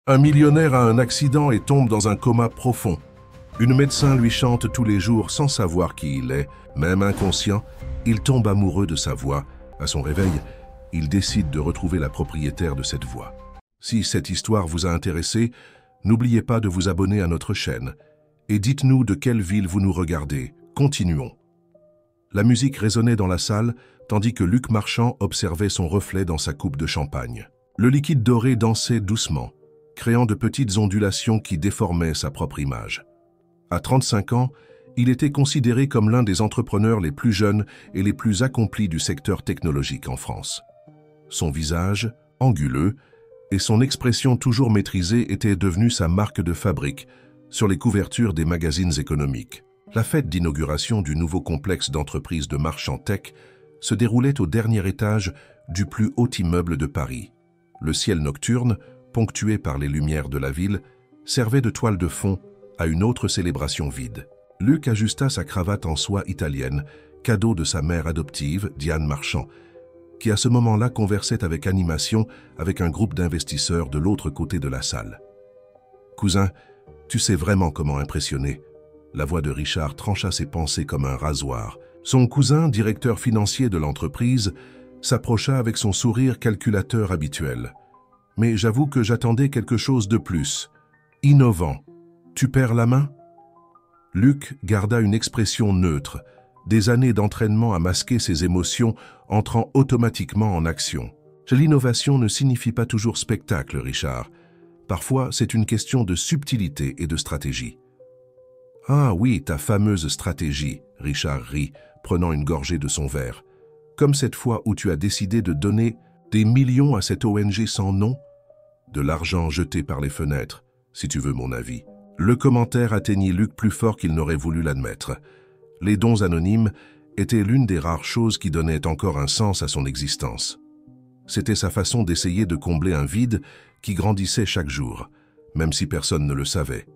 Un millionnaire a un accident et tombe dans un coma profond. Une médecin lui chante tous les jours sans savoir qui il est. Même inconscient, il tombe amoureux de sa voix. À son réveil, il décide de retrouver la propriétaire de cette voix. Si cette histoire vous a intéressé, n'oubliez pas de vous abonner à notre chaîne. Et dites-nous de quelle ville vous nous regardez. Continuons. La musique résonnait dans la salle, tandis que Luc Marchand observait son reflet dans sa coupe de champagne. Le liquide doré dansait doucement, créant de petites ondulations qui déformaient sa propre image. À 35 ans, il était considéré comme l'un des entrepreneurs les plus jeunes et les plus accomplis du secteur technologique en France. Son visage, anguleux, et son expression toujours maîtrisée étaient devenus sa marque de fabrique sur les couvertures des magazines économiques. La fête d'inauguration du nouveau complexe d'entreprises de Marchand Tech se déroulait au dernier étage du plus haut immeuble de Paris. Le ciel nocturne, ponctué par les lumières de la ville, servait de toile de fond à une autre célébration vide. Luc ajusta sa cravate en soie italienne, cadeau de sa mère adoptive, Diane Marchand, qui à ce moment-là conversait avec animation avec un groupe d'investisseurs de l'autre côté de la salle. « Cousin, tu sais vraiment comment impressionner. » La voix de Richard trancha ses pensées comme un rasoir. Son cousin, directeur financier de l'entreprise, s'approcha avec son sourire calculateur habituel. « Mais j'avoue que j'attendais quelque chose de plus. Innovant. Tu perds la main ?» Luc garda une expression neutre, des années d'entraînement à masquer ses émotions entrant automatiquement en action. « L'innovation ne signifie pas toujours spectacle, Richard. Parfois, c'est une question de subtilité et de stratégie. » « Ah oui, ta fameuse stratégie, » Richard rit, prenant une gorgée de son verre. « Comme cette fois où tu as décidé de donner des millions à cette ONG sans nom, de l'argent jeté par les fenêtres, si tu veux mon avis. » Le commentaire atteignit Luc plus fort qu'il n'aurait voulu l'admettre. Les dons anonymes étaient l'une des rares choses qui donnaient encore un sens à son existence. C'était sa façon d'essayer de combler un vide qui grandissait chaque jour, même si personne ne le savait.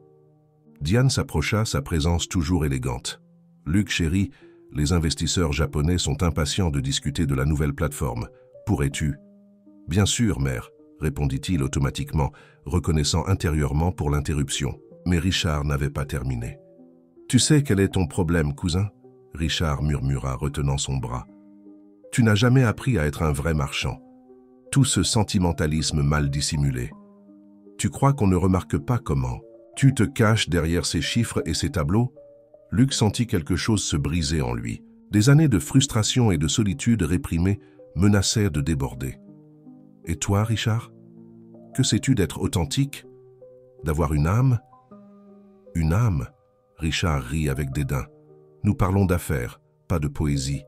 Diane s'approcha, sa présence toujours élégante. « Luc, chéri, les investisseurs japonais sont impatients de discuter de la nouvelle plateforme. Pourrais-tu » ?« Bien sûr, mère, » répondit-il automatiquement, reconnaissant intérieurement pour l'interruption. Mais Richard n'avait pas terminé. « Tu sais quel est ton problème, cousin ?» Richard murmura, retenant son bras. « Tu n'as jamais appris à être un vrai marchand. Tout ce sentimentalisme mal dissimulé. Tu crois qu'on ne remarque pas comment ? Tu te caches derrière ces chiffres et ces tableaux ?» Luc sentit quelque chose se briser en lui. Des années de frustration et de solitude réprimée menaçaient de déborder. « Et toi, Richard? Que sais-tu d'être authentique? D'avoir une âme ?» « Une âme ?» Richard rit avec dédain. « Nous parlons d'affaires, pas de poésie.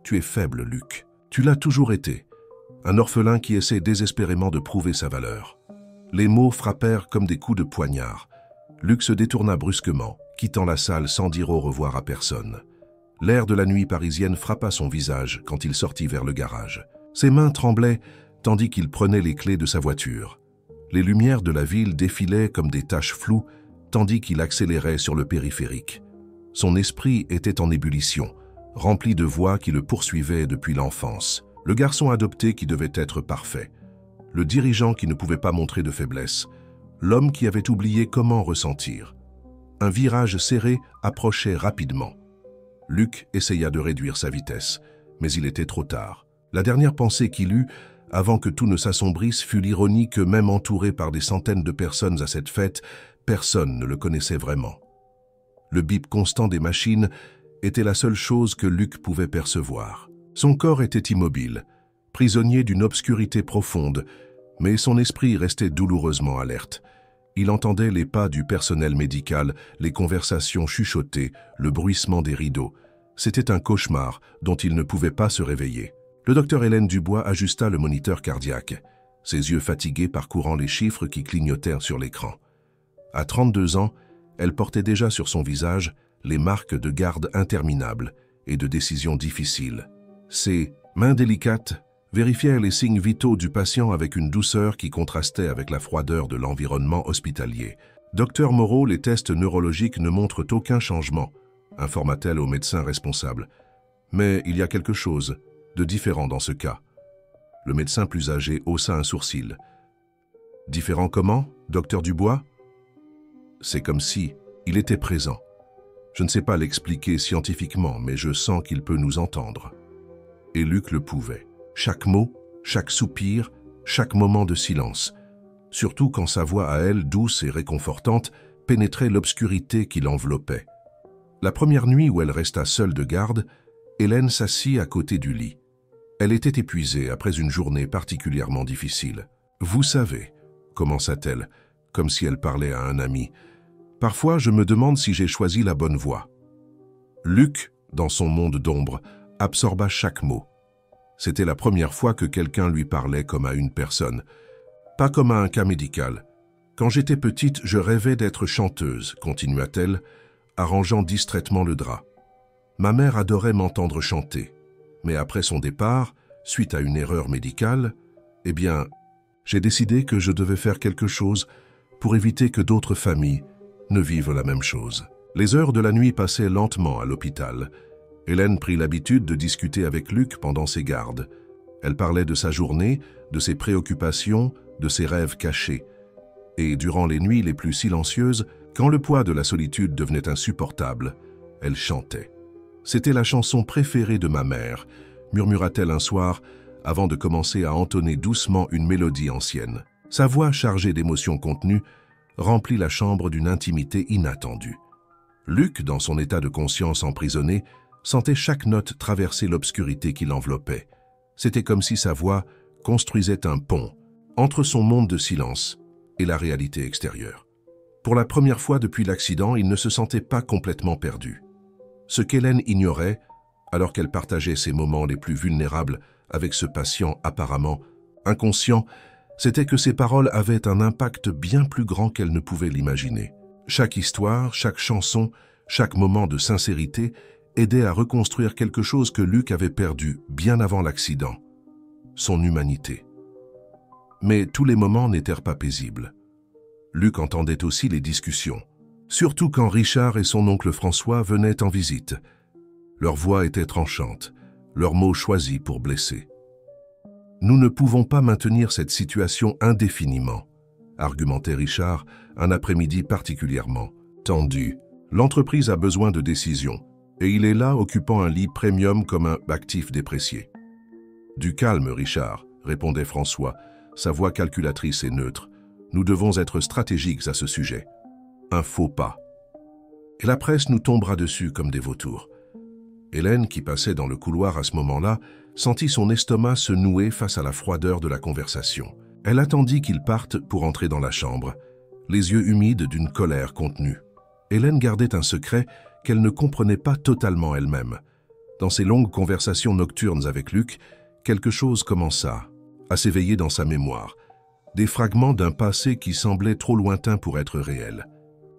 Tu es faible, Luc. Tu l'as toujours été. Un orphelin qui essaie désespérément de prouver sa valeur. » Les mots frappèrent comme des coups de poignard. Luc se détourna brusquement, quittant la salle sans dire au revoir à personne. L'air de la nuit parisienne frappa son visage quand il sortit vers le garage. Ses mains tremblaient tandis qu'il prenait les clés de sa voiture. Les lumières de la ville défilaient comme des taches floues tandis qu'il accélérait sur le périphérique. Son esprit était en ébullition, rempli de voix qui le poursuivaient depuis l'enfance. Le garçon adopté qui devait être parfait. Le dirigeant qui ne pouvait pas montrer de faiblesse. L'homme qui avait oublié comment ressentir. Un virage serré approchait rapidement. Luc essaya de réduire sa vitesse, mais il était trop tard. La dernière pensée qu'il eut, avant que tout ne s'assombrisse, fut l'ironie que même entouré par des centaines de personnes à cette fête, personne ne le connaissait vraiment. Le bip constant des machines était la seule chose que Luc pouvait percevoir. Son corps était immobile, prisonnier d'une obscurité profonde, mais son esprit restait douloureusement alerte. Il entendait les pas du personnel médical, les conversations chuchotées, le bruissement des rideaux. C'était un cauchemar dont il ne pouvait pas se réveiller. Le docteur Hélène Dubois ajusta le moniteur cardiaque, ses yeux fatigués parcourant les chiffres qui clignotèrent sur l'écran. À 32 ans, elle portait déjà sur son visage les marques de garde interminables et de décisions difficiles. Ses mains délicates vérifièrent les signes vitaux du patient avec une douceur qui contrastait avec la froideur de l'environnement hospitalier. « Docteur Moreau, les tests neurologiques ne montrent aucun changement », informa-t-elle au médecin responsable. « Mais il y a quelque chose de différent dans ce cas. » Le médecin plus âgé haussa un sourcil. « Différent comment, docteur Dubois? C'est comme si il était présent. Je ne sais pas l'expliquer scientifiquement, mais je sens qu'il peut nous entendre. Et Luc le pouvait. Chaque mot, chaque soupir, chaque moment de silence. Surtout quand sa voix à elle, douce et réconfortante, pénétrait l'obscurité qui l'enveloppait. La première nuit où elle resta seule de garde, Hélène s'assit à côté du lit. Elle était épuisée après une journée particulièrement difficile. « Vous savez », commença-t-elle, comme si elle parlait à un ami, « parfois je me demande si j'ai choisi la bonne voie. » Luc, dans son monde d'ombre, absorba chaque mot. C'était la première fois que quelqu'un lui parlait comme à une personne, pas comme à un cas médical. « Quand j'étais petite, je rêvais d'être chanteuse », continua-t-elle, arrangeant distraitement le drap. « Ma mère adorait m'entendre chanter, mais après son départ, suite à une erreur médicale, eh bien, j'ai décidé que je devais faire quelque chose pour éviter que d'autres familles ne vivent la même chose. » Les heures de la nuit passaient lentement à l'hôpital. Hélène prit l'habitude de discuter avec Luc pendant ses gardes. Elle parlait de sa journée, de ses préoccupations, de ses rêves cachés. Et durant les nuits les plus silencieuses, quand le poids de la solitude devenait insupportable, elle chantait. « C'était la chanson préférée de ma mère », murmura-t-elle un soir, avant de commencer à entonner doucement une mélodie ancienne. Sa voix chargée d'émotions contenues remplit la chambre d'une intimité inattendue. Luc, dans son état de conscience emprisonné, sentait chaque note traverser l'obscurité qui l'enveloppait. C'était comme si sa voix construisait un pont entre son monde de silence et la réalité extérieure. Pour la première fois depuis l'accident, il ne se sentait pas complètement perdu. Ce qu'Hélène ignorait, alors qu'elle partageait ses moments les plus vulnérables avec ce patient apparemment inconscient, c'était que ses paroles avaient un impact bien plus grand qu'elle ne pouvait l'imaginer. Chaque histoire, chaque chanson, chaque moment de sincérité aidait à reconstruire quelque chose que Luc avait perdu bien avant l'accident, son humanité. Mais tous les moments n'étaient pas paisibles. Luc entendait aussi les discussions, surtout quand Richard et son oncle François venaient en visite. Leur voix était tranchante, leurs mots choisis pour blesser. « Nous ne pouvons pas maintenir cette situation indéfiniment », argumentait Richard, un après-midi particulièrement tendu. « L'entreprise a besoin de décisions, et il est là occupant un lit premium comme un actif déprécié. »« Du calme, Richard, » répondait François, sa voix calculatrice et neutre. « Nous devons être stratégiques à ce sujet. Un faux pas. Et la presse nous tombera dessus comme des vautours. » Hélène, qui passait dans le couloir à ce moment-là, sentit son estomac se nouer face à la froideur de la conversation. Elle attendit qu'il parte pour entrer dans la chambre, les yeux humides d'une colère contenue. Hélène gardait un secret qu'elle ne comprenait pas totalement elle-même. Dans ses longues conversations nocturnes avec Luc, quelque chose commença à s'éveiller dans sa mémoire, des fragments d'un passé qui semblait trop lointain pour être réel.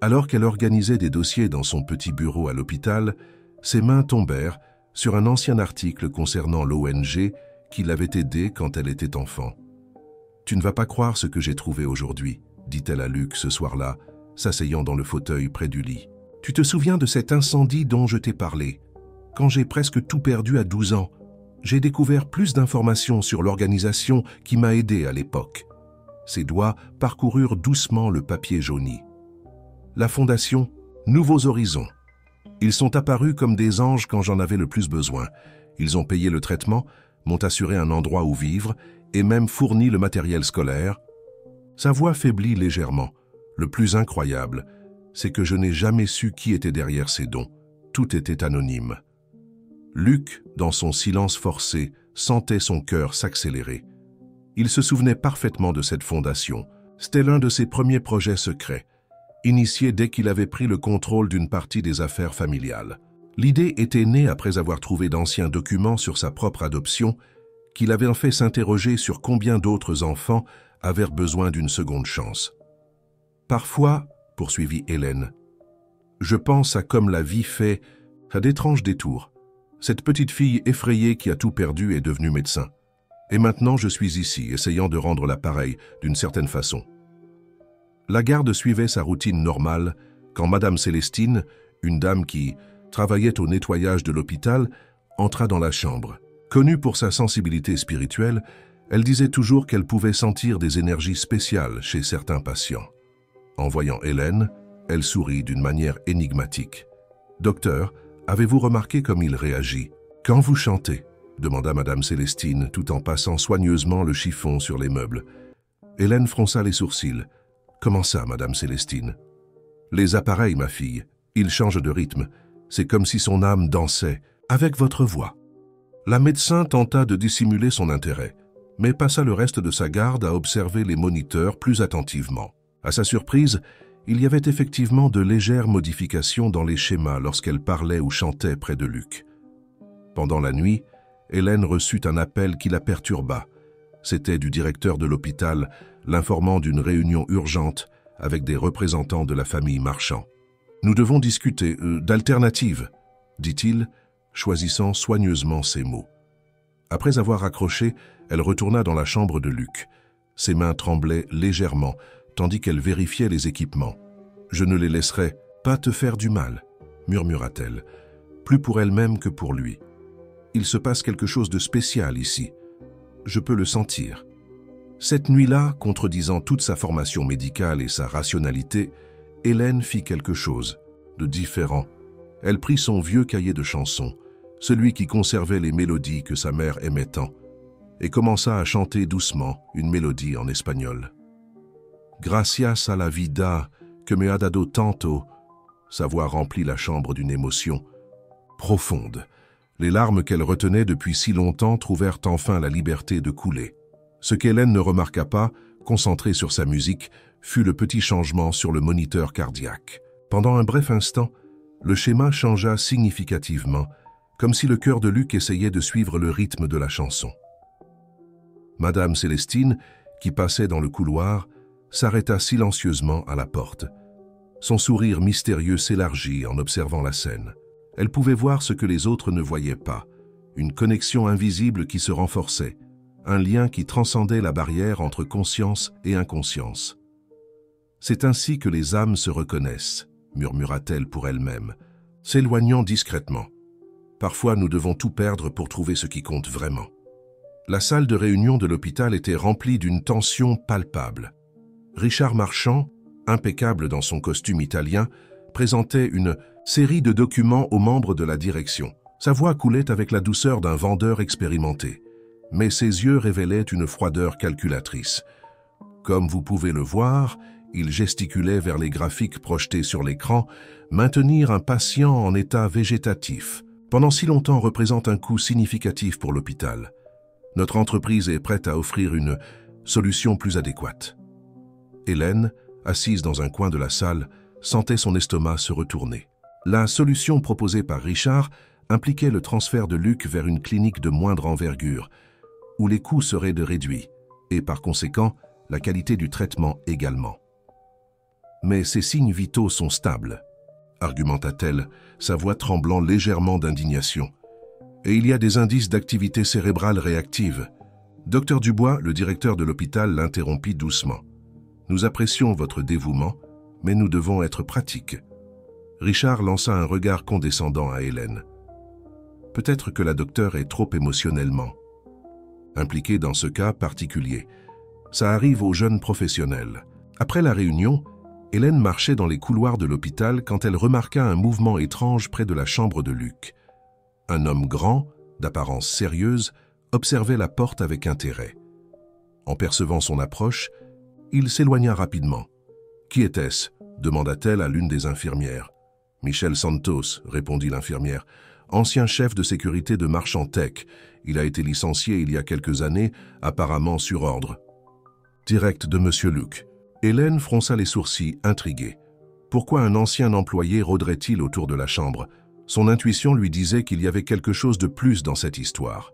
Alors qu'elle organisait des dossiers dans son petit bureau à l'hôpital, ses mains tombèrent sur un ancien article concernant l'ONG qui l'avait aidée quand elle était enfant. « Tu ne vas pas croire ce que j'ai trouvé aujourd'hui », dit-elle à Luc ce soir-là, s'asseyant dans le fauteuil près du lit. « Tu te souviens de cet incendie dont je t'ai parlé? Quand j'ai presque tout perdu à 12 ans, j'ai découvert plus d'informations sur l'organisation qui m'a aidé à l'époque. » Ses doigts parcoururent doucement le papier jauni. La fondation Nouveaux Horizons. Ils sont apparus comme des anges quand j'en avais le plus besoin. Ils ont payé le traitement, m'ont assuré un endroit où vivre et même fourni le matériel scolaire. Sa voix faiblit légèrement. Le plus incroyable, c'est que je n'ai jamais su qui était derrière ces dons. Tout était anonyme. Luc, dans son silence forcé, sentait son cœur s'accélérer. Il se souvenait parfaitement de cette fondation. C'était l'un de ses premiers projets secrets, initié dès qu'il avait pris le contrôle d'une partie des affaires familiales. L'idée était née après avoir trouvé d'anciens documents sur sa propre adoption qui l'avaient fait s'interroger sur combien d'autres enfants avaient besoin d'une seconde chance. Parfois, poursuivit Hélène, je pense à comme la vie fait à d'étranges détours. Cette petite fille effrayée qui a tout perdu est devenue médecin. Et maintenant, je suis ici, essayant de rendre l'appareil d'une certaine façon. La garde suivait sa routine normale quand Madame Célestine, une dame qui travaillait au nettoyage de l'hôpital, entra dans la chambre. Connue pour sa sensibilité spirituelle, Elle disait toujours qu'elle pouvait sentir des énergies spéciales chez certains patients. En voyant Hélène, elle sourit d'une manière énigmatique. « Docteur, avez-vous remarqué comme il réagit? Quand vous chantez ?» demanda Madame Célestine, tout en passant soigneusement le chiffon sur les meubles. Hélène fronça les sourcils. « Comment ça, Madame Célestine ?»« Les appareils, ma fille. Ils changent de rythme. C'est comme si son âme dansait, avec votre voix. » La médecin tenta de dissimuler son intérêt, mais passa le reste de sa garde à observer les moniteurs plus attentivement. À sa surprise, il y avait effectivement de légères modifications dans les schémas lorsqu'elle parlait ou chantait près de Luc. Pendant la nuit, Hélène reçut un appel qui la perturba. C'était du directeur de l'hôpital, l'informant d'une réunion urgente avec des représentants de la famille Marchand. « Nous devons discuter d'alternatives, » dit-il, choisissant soigneusement ses mots. Après avoir raccroché, elle retourna dans la chambre de Luc. Ses mains tremblaient légèrement, tandis qu'elle vérifiait les équipements. « Je ne les laisserai pas te faire du mal, » murmura-t-elle, plus pour elle-même que pour lui. « Il se passe quelque chose de spécial ici. Je peux le sentir. » Cette nuit-là, contredisant toute sa formation médicale et sa rationalité, Hélène fit quelque chose de différent. Elle prit son vieux cahier de chansons, celui qui conservait les mélodies que sa mère aimait tant, et commença à chanter doucement une mélodie en espagnol. « Gracias a la vida que me ha dado tanto » Sa voix remplit la chambre d'une émotion profonde. Les larmes qu'elle retenait depuis si longtemps trouvèrent enfin la liberté de couler. Ce qu'Hélène ne remarqua pas, concentrée sur sa musique, fut le petit changement sur le moniteur cardiaque. Pendant un bref instant, le schéma changea significativement, comme si le cœur de Luc essayait de suivre le rythme de la chanson. Madame Célestine, qui passait dans le couloir, s'arrêta silencieusement à la porte. Son sourire mystérieux s'élargit en observant la scène. Elle pouvait voir ce que les autres ne voyaient pas, une connexion invisible qui se renforçait, un lien qui transcendait la barrière entre conscience et inconscience. « C'est ainsi que les âmes se reconnaissent », murmura-t-elle pour elle-même, s'éloignant discrètement. Parfois, nous devons tout perdre pour trouver ce qui compte vraiment. La salle de réunion de l'hôpital était remplie d'une tension palpable. Richard Marchand, impeccable dans son costume italien, présentait une série de documents aux membres de la direction. Sa voix coulait avec la douceur d'un vendeur expérimenté, mais ses yeux révélaient une froideur calculatrice. Comme vous pouvez le voir, il gesticulait vers les graphiques projetés sur l'écran. Maintenir un patient en état végétatif pendant si longtemps représente un coût significatif pour l'hôpital. Notre entreprise est prête à offrir une solution plus adéquate. Hélène, assise dans un coin de la salle, sentait son estomac se retourner. La solution proposée par Richard impliquait le transfert de Luc vers une clinique de moindre envergure, où les coûts seraient réduits, et par conséquent, la qualité du traitement également. Mais ces signes vitaux sont stables, argumenta-t-elle, sa voix tremblant légèrement d'indignation. Et il y a des indices d'activité cérébrale réactive. Docteur Dubois, le directeur de l'hôpital, l'interrompit doucement. Nous apprécions votre dévouement, mais nous devons être pratiques. Richard lança un regard condescendant à Hélène. Peut-être que la docteure est trop émotionnellement impliquée dans ce cas particulier. Ça arrive aux jeunes professionnels. Après la réunion, Hélène marchait dans les couloirs de l'hôpital quand elle remarqua un mouvement étrange près de la chambre de Luc. Un homme grand, d'apparence sérieuse, observait la porte avec intérêt. En percevant son approche, il s'éloigna rapidement. « Qui était-ce » demanda-t-elle à l'une des infirmières. « Michel Santos » répondit l'infirmière, « ancien chef de sécurité de Marchand Tech. Il a été licencié il y a quelques années, apparemment sur ordre. » Direct de Monsieur Luc. Hélène fronça les sourcils, intriguée. Pourquoi un ancien employé rôderait-il autour de la chambre? Son intuition lui disait qu'il y avait quelque chose de plus dans cette histoire.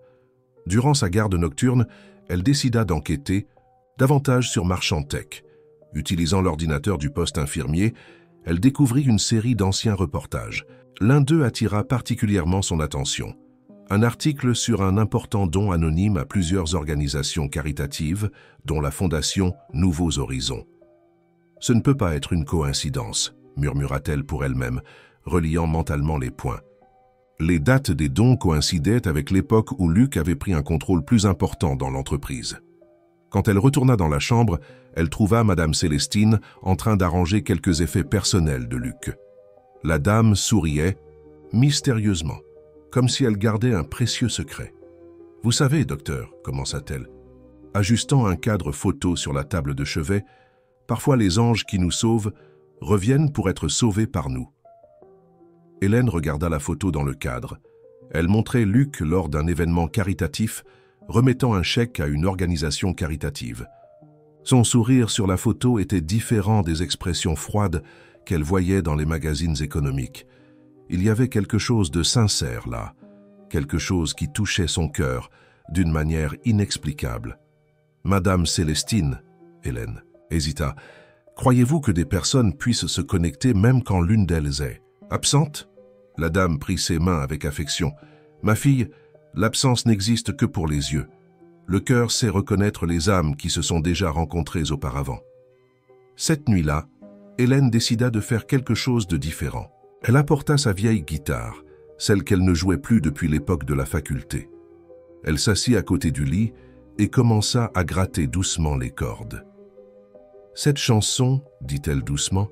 Durant sa garde nocturne, elle décida d'enquêter davantage sur Marchand Tech. Utilisant l'ordinateur du poste infirmier, elle découvrit une série d'anciens reportages. L'un d'eux attira particulièrement son attention. Un article sur un important don anonyme à plusieurs organisations caritatives, dont la fondation Nouveaux Horizons. « Ce ne peut pas être une coïncidence », murmura-t-elle pour elle-même, reliant mentalement les points. Les dates des dons coïncidaient avec l'époque où Luc avait pris un contrôle plus important dans l'entreprise. Quand elle retourna dans la chambre, elle trouva Madame Célestine en train d'arranger quelques effets personnels de Luc. La dame souriait, mystérieusement, comme si elle gardait un précieux secret. « Vous savez, docteur, commença-t-elle, ajustant un cadre photo sur la table de chevet, parfois les anges qui nous sauvent reviennent pour être sauvés par nous. » Hélène regarda la photo dans le cadre. Elle montrait Luc lors d'un événement caritatif, remettant un chèque à une organisation caritative. Son sourire sur la photo était différent des expressions froides qu'elle voyait dans les magazines économiques. Il y avait quelque chose de sincère là, quelque chose qui touchait son cœur d'une manière inexplicable. « Madame Célestine, » Hélène hésita, « croyez-vous que des personnes puissent se connecter même quand l'une d'elles est absente ?» La dame prit ses mains avec affection. « Ma fille, l'absence n'existe que pour les yeux. Le cœur sait reconnaître les âmes qui se sont déjà rencontrées auparavant. » Cette nuit-là, Hélène décida de faire quelque chose de différent. Elle apporta sa vieille guitare, celle qu'elle ne jouait plus depuis l'époque de la faculté. Elle s'assit à côté du lit et commença à gratter doucement les cordes. « Cette chanson, dit-elle doucement,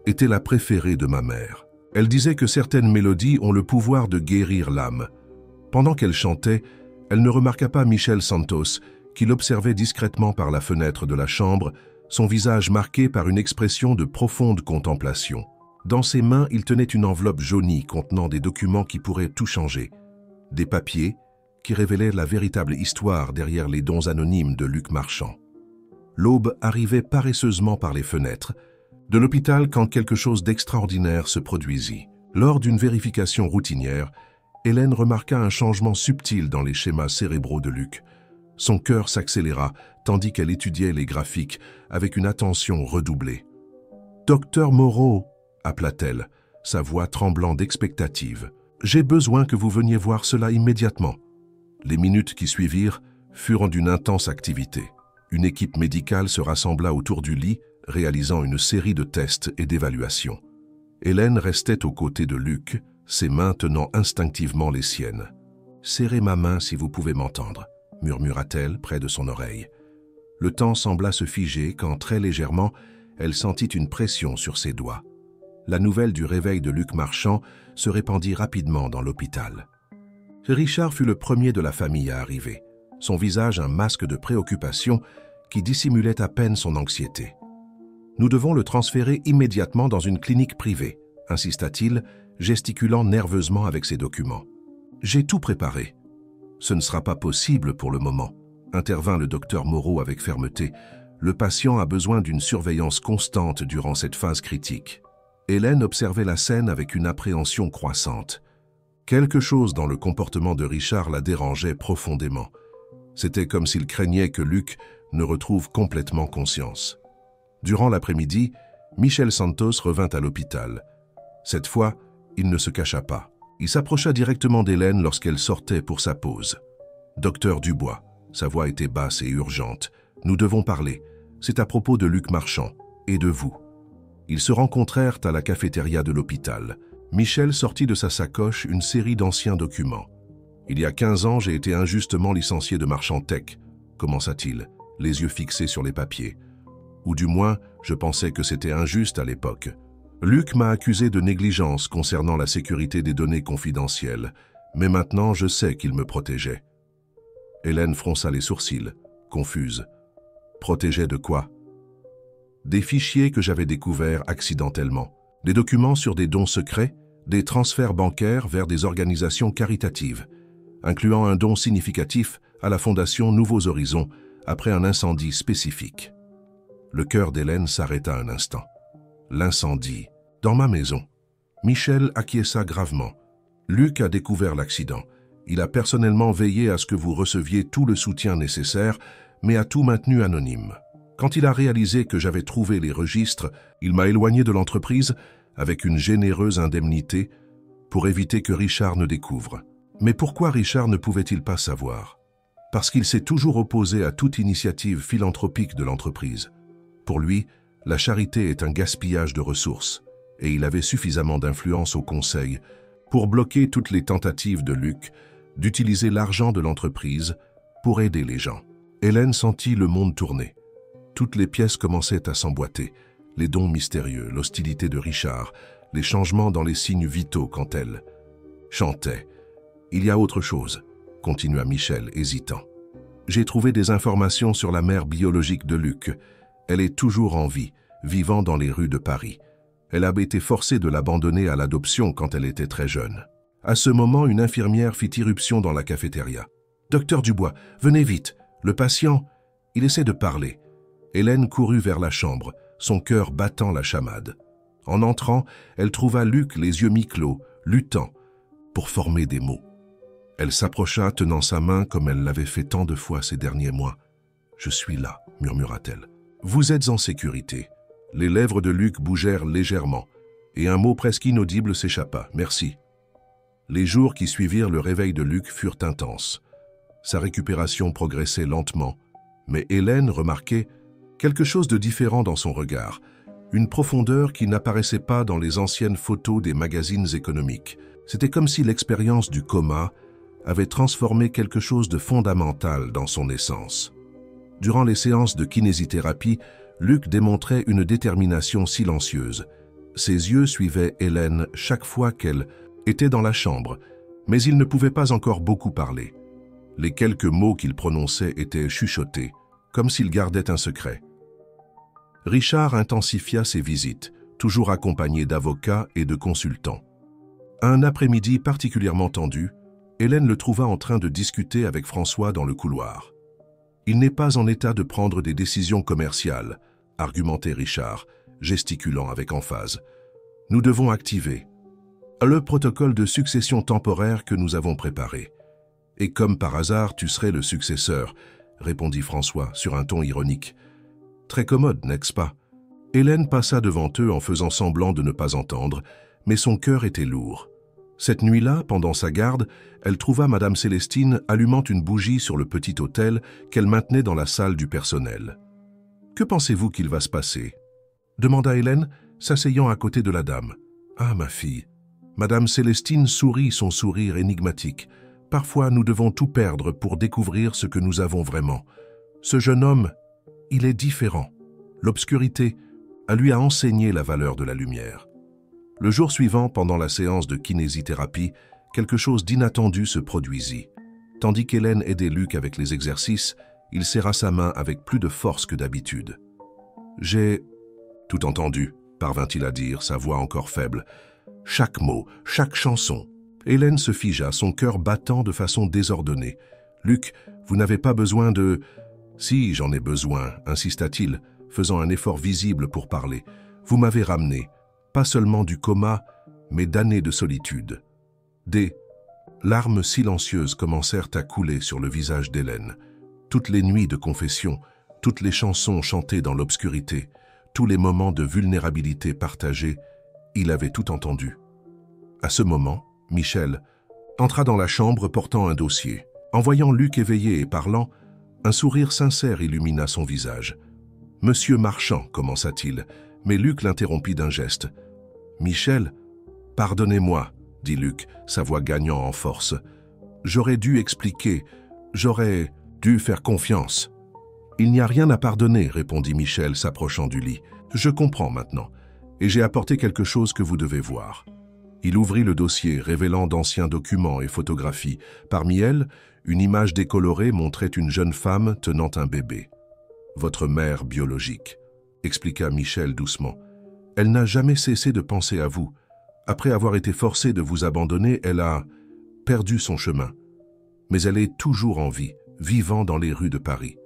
était la préférée de ma mère. Elle disait que certaines mélodies ont le pouvoir de guérir l'âme. Pendant qu'elle chantait, elle ne remarqua pas Michel Santos, qui l'observait discrètement par la fenêtre de la chambre, son visage marqué par une expression de profonde contemplation. Dans ses mains, il tenait une enveloppe jaunie contenant des documents qui pourraient tout changer, des papiers qui révélaient la véritable histoire derrière les dons anonymes de Luc Marchand. L'aube arrivait paresseusement par les fenêtres de l'hôpital quand quelque chose d'extraordinaire se produisit. Lors d'une vérification routinière, Hélène remarqua un changement subtil dans les schémas cérébraux de Luc. Son cœur s'accéléra tandis qu'elle étudiait les graphiques avec une attention redoublée. « Docteur Moreau !» appela-t-elle, sa voix tremblant d'expectative. « J'ai besoin que vous veniez voir cela immédiatement. » Les minutes qui suivirent furent d'une intense activité. Une équipe médicale se rassembla autour du lit, réalisant une série de tests et d'évaluations. Hélène restait aux côtés de Luc, ses mains tenant instinctivement les siennes. « Serrez ma main si vous pouvez m'entendre » murmura-t-elle près de son oreille. Le temps sembla se figer quand, très légèrement, elle sentit une pression sur ses doigts. La nouvelle du réveil de Luc Marchand se répandit rapidement dans l'hôpital. Richard fut le premier de la famille à arriver, son visage un masque de préoccupation qui dissimulait à peine son anxiété. « Nous devons le transférer immédiatement dans une clinique privée », insista-t-il, gesticulant nerveusement avec ses documents. « J'ai tout préparé. » « Ce ne sera pas possible pour le moment, » intervint le docteur Moreau avec fermeté. « Le patient a besoin d'une surveillance constante durant cette phase critique. » Hélène observait la scène avec une appréhension croissante. Quelque chose dans le comportement de Richard la dérangeait profondément. C'était comme s'il craignait que Luc ne retrouve complètement conscience. Durant l'après-midi, Michel Santos revint à l'hôpital. Cette fois, il ne se cacha pas. Il s'approcha directement d'Hélène lorsqu'elle sortait pour sa pause. « Docteur Dubois », sa voix était basse et urgente, « nous devons parler. C'est à propos de Luc Marchand et de vous. » Ils se rencontrèrent à la cafétéria de l'hôpital. Michel sortit de sa sacoche une série d'anciens documents. « Il y a 15 ans, j'ai été injustement licencié de Marchand Tech », commença-t-il, les yeux fixés sur les papiers. « Ou du moins, je pensais que c'était injuste à l'époque. Luc m'a accusé de négligence concernant la sécurité des données confidentielles, mais maintenant je sais qu'il me protégeait. » Hélène fronça les sourcils, confuse. « Protégeait de quoi ?» « Des fichiers que j'avais découverts accidentellement. Des documents sur des dons secrets, des transferts bancaires vers des organisations caritatives, incluant un don significatif à la Fondation Nouveaux Horizons après un incendie spécifique. » Le cœur d'Hélène s'arrêta un instant. L'incendie. Dans ma maison. Michel acquiesça gravement. Luc a découvert l'accident. Il a personnellement veillé à ce que vous receviez tout le soutien nécessaire, mais a tout maintenu anonyme. Quand il a réalisé que j'avais trouvé les registres, il m'a éloigné de l'entreprise avec une généreuse indemnité pour éviter que Richard ne découvre. Mais pourquoi Richard ne pouvait-il pas savoir? Parce qu'il s'est toujours opposé à toute initiative philanthropique de l'entreprise. Pour lui, la charité est un gaspillage de ressources, et il avait suffisamment d'influence au conseil pour bloquer toutes les tentatives de Luc d'utiliser l'argent de l'entreprise pour aider les gens. Hélène sentit le monde tourner. Toutes les pièces commençaient à s'emboîter. Les dons mystérieux, l'hostilité de Richard, les changements dans les signes vitaux quand elle chantait. « Il y a autre chose », continua Michel, hésitant. « J'ai trouvé des informations sur la mère biologique de Luc. Elle est toujours en vie, vivant dans les rues de Paris. Elle a été forcée de l'abandonner à l'adoption quand elle était très jeune. » À ce moment, une infirmière fit irruption dans la cafétéria. « Docteur Dubois, venez vite. Le patient, il essaie de parler. » Hélène courut vers la chambre, son cœur battant la chamade. En entrant, elle trouva Luc les yeux mi-clos, luttant pour former des mots. Elle s'approcha, tenant sa main comme elle l'avait fait tant de fois ces derniers mois. « Je suis là », murmura-t-elle. « Vous êtes en sécurité. » Les lèvres de Luc bougèrent légèrement, et un mot presque inaudible s'échappa. « Merci. » Les jours qui suivirent le réveil de Luc furent intenses. Sa récupération progressait lentement, mais Hélène remarquait quelque chose de différent dans son regard, une profondeur qui n'apparaissait pas dans les anciennes photos des magazines économiques. C'était comme si l'expérience du coma avait transformé quelque chose de fondamental dans son essence. Durant les séances de kinésithérapie, Luc démontrait une détermination silencieuse. Ses yeux suivaient Hélène chaque fois qu'elle était dans la chambre, mais il ne pouvait pas encore beaucoup parler. Les quelques mots qu'il prononçait étaient chuchotés, comme s'il gardait un secret. Richard intensifia ses visites, toujours accompagné d'avocats et de consultants. Un après-midi particulièrement tendu, Hélène le trouva en train de discuter avec François dans le couloir. « Il n'est pas en état de prendre des décisions commerciales », argumentait Richard, gesticulant avec emphase. « Nous devons activer le protocole de succession temporaire que nous avons préparé. Et comme par hasard, tu serais le successeur, » répondit François sur un ton ironique. « Très commode, n'est-ce pas ?» Hélène passa devant eux en faisant semblant de ne pas entendre, mais son cœur était lourd. Cette nuit-là, pendant sa garde, elle trouva Madame Célestine allumant une bougie sur le petit autel qu'elle maintenait dans la salle du personnel. « Que pensez-vous qu'il va se passer ?» demanda Hélène, s'asseyant à côté de la dame. « Ah, ma fille !» Madame Célestine sourit son sourire énigmatique. « Parfois, nous devons tout perdre pour découvrir ce que nous avons vraiment. Ce jeune homme, il est différent. L'obscurité lui a enseigné la valeur de la lumière. » Le jour suivant, pendant la séance de kinésithérapie, quelque chose d'inattendu se produisit. Tandis qu'Hélène aidait Luc avec les exercices, il serra sa main avec plus de force que d'habitude. « J'ai tout entendu », parvint-il à dire, sa voix encore faible. Chaque mot, chaque chanson. Hélène se figea, son cœur battant de façon désordonnée. « Luc, vous n'avez pas besoin de... »« Si, j'en ai besoin, » insista-t-il, faisant un effort visible pour parler. « Vous m'avez ramené. Pas seulement du coma, mais d'années de solitude. » Des larmes silencieuses commencèrent à couler sur le visage d'Hélène. Toutes les nuits de confession, toutes les chansons chantées dans l'obscurité, tous les moments de vulnérabilité partagés, il avait tout entendu. À ce moment, Michel entra dans la chambre portant un dossier. En voyant Luc éveillé et parlant, un sourire sincère illumina son visage. « Monsieur Marchand » commença-t-il, mais Luc l'interrompit d'un geste. « Michel, pardonnez-moi, » dit Luc, sa voix gagnant en force. « J'aurais dû expliquer, j'aurais dû faire confiance. »« Il n'y a rien à pardonner, » répondit Michel, s'approchant du lit. « Je comprends maintenant, et j'ai apporté quelque chose que vous devez voir. » Il ouvrit le dossier, révélant d'anciens documents et photographies. Parmi elles, une image décolorée montrait une jeune femme tenant un bébé. « Votre mère biologique », expliqua Michel doucement. « Elle n'a jamais cessé de penser à vous. Après avoir été forcée de vous abandonner, elle a perdu son chemin. Mais elle est toujours en vie, vivant dans les rues de Paris. »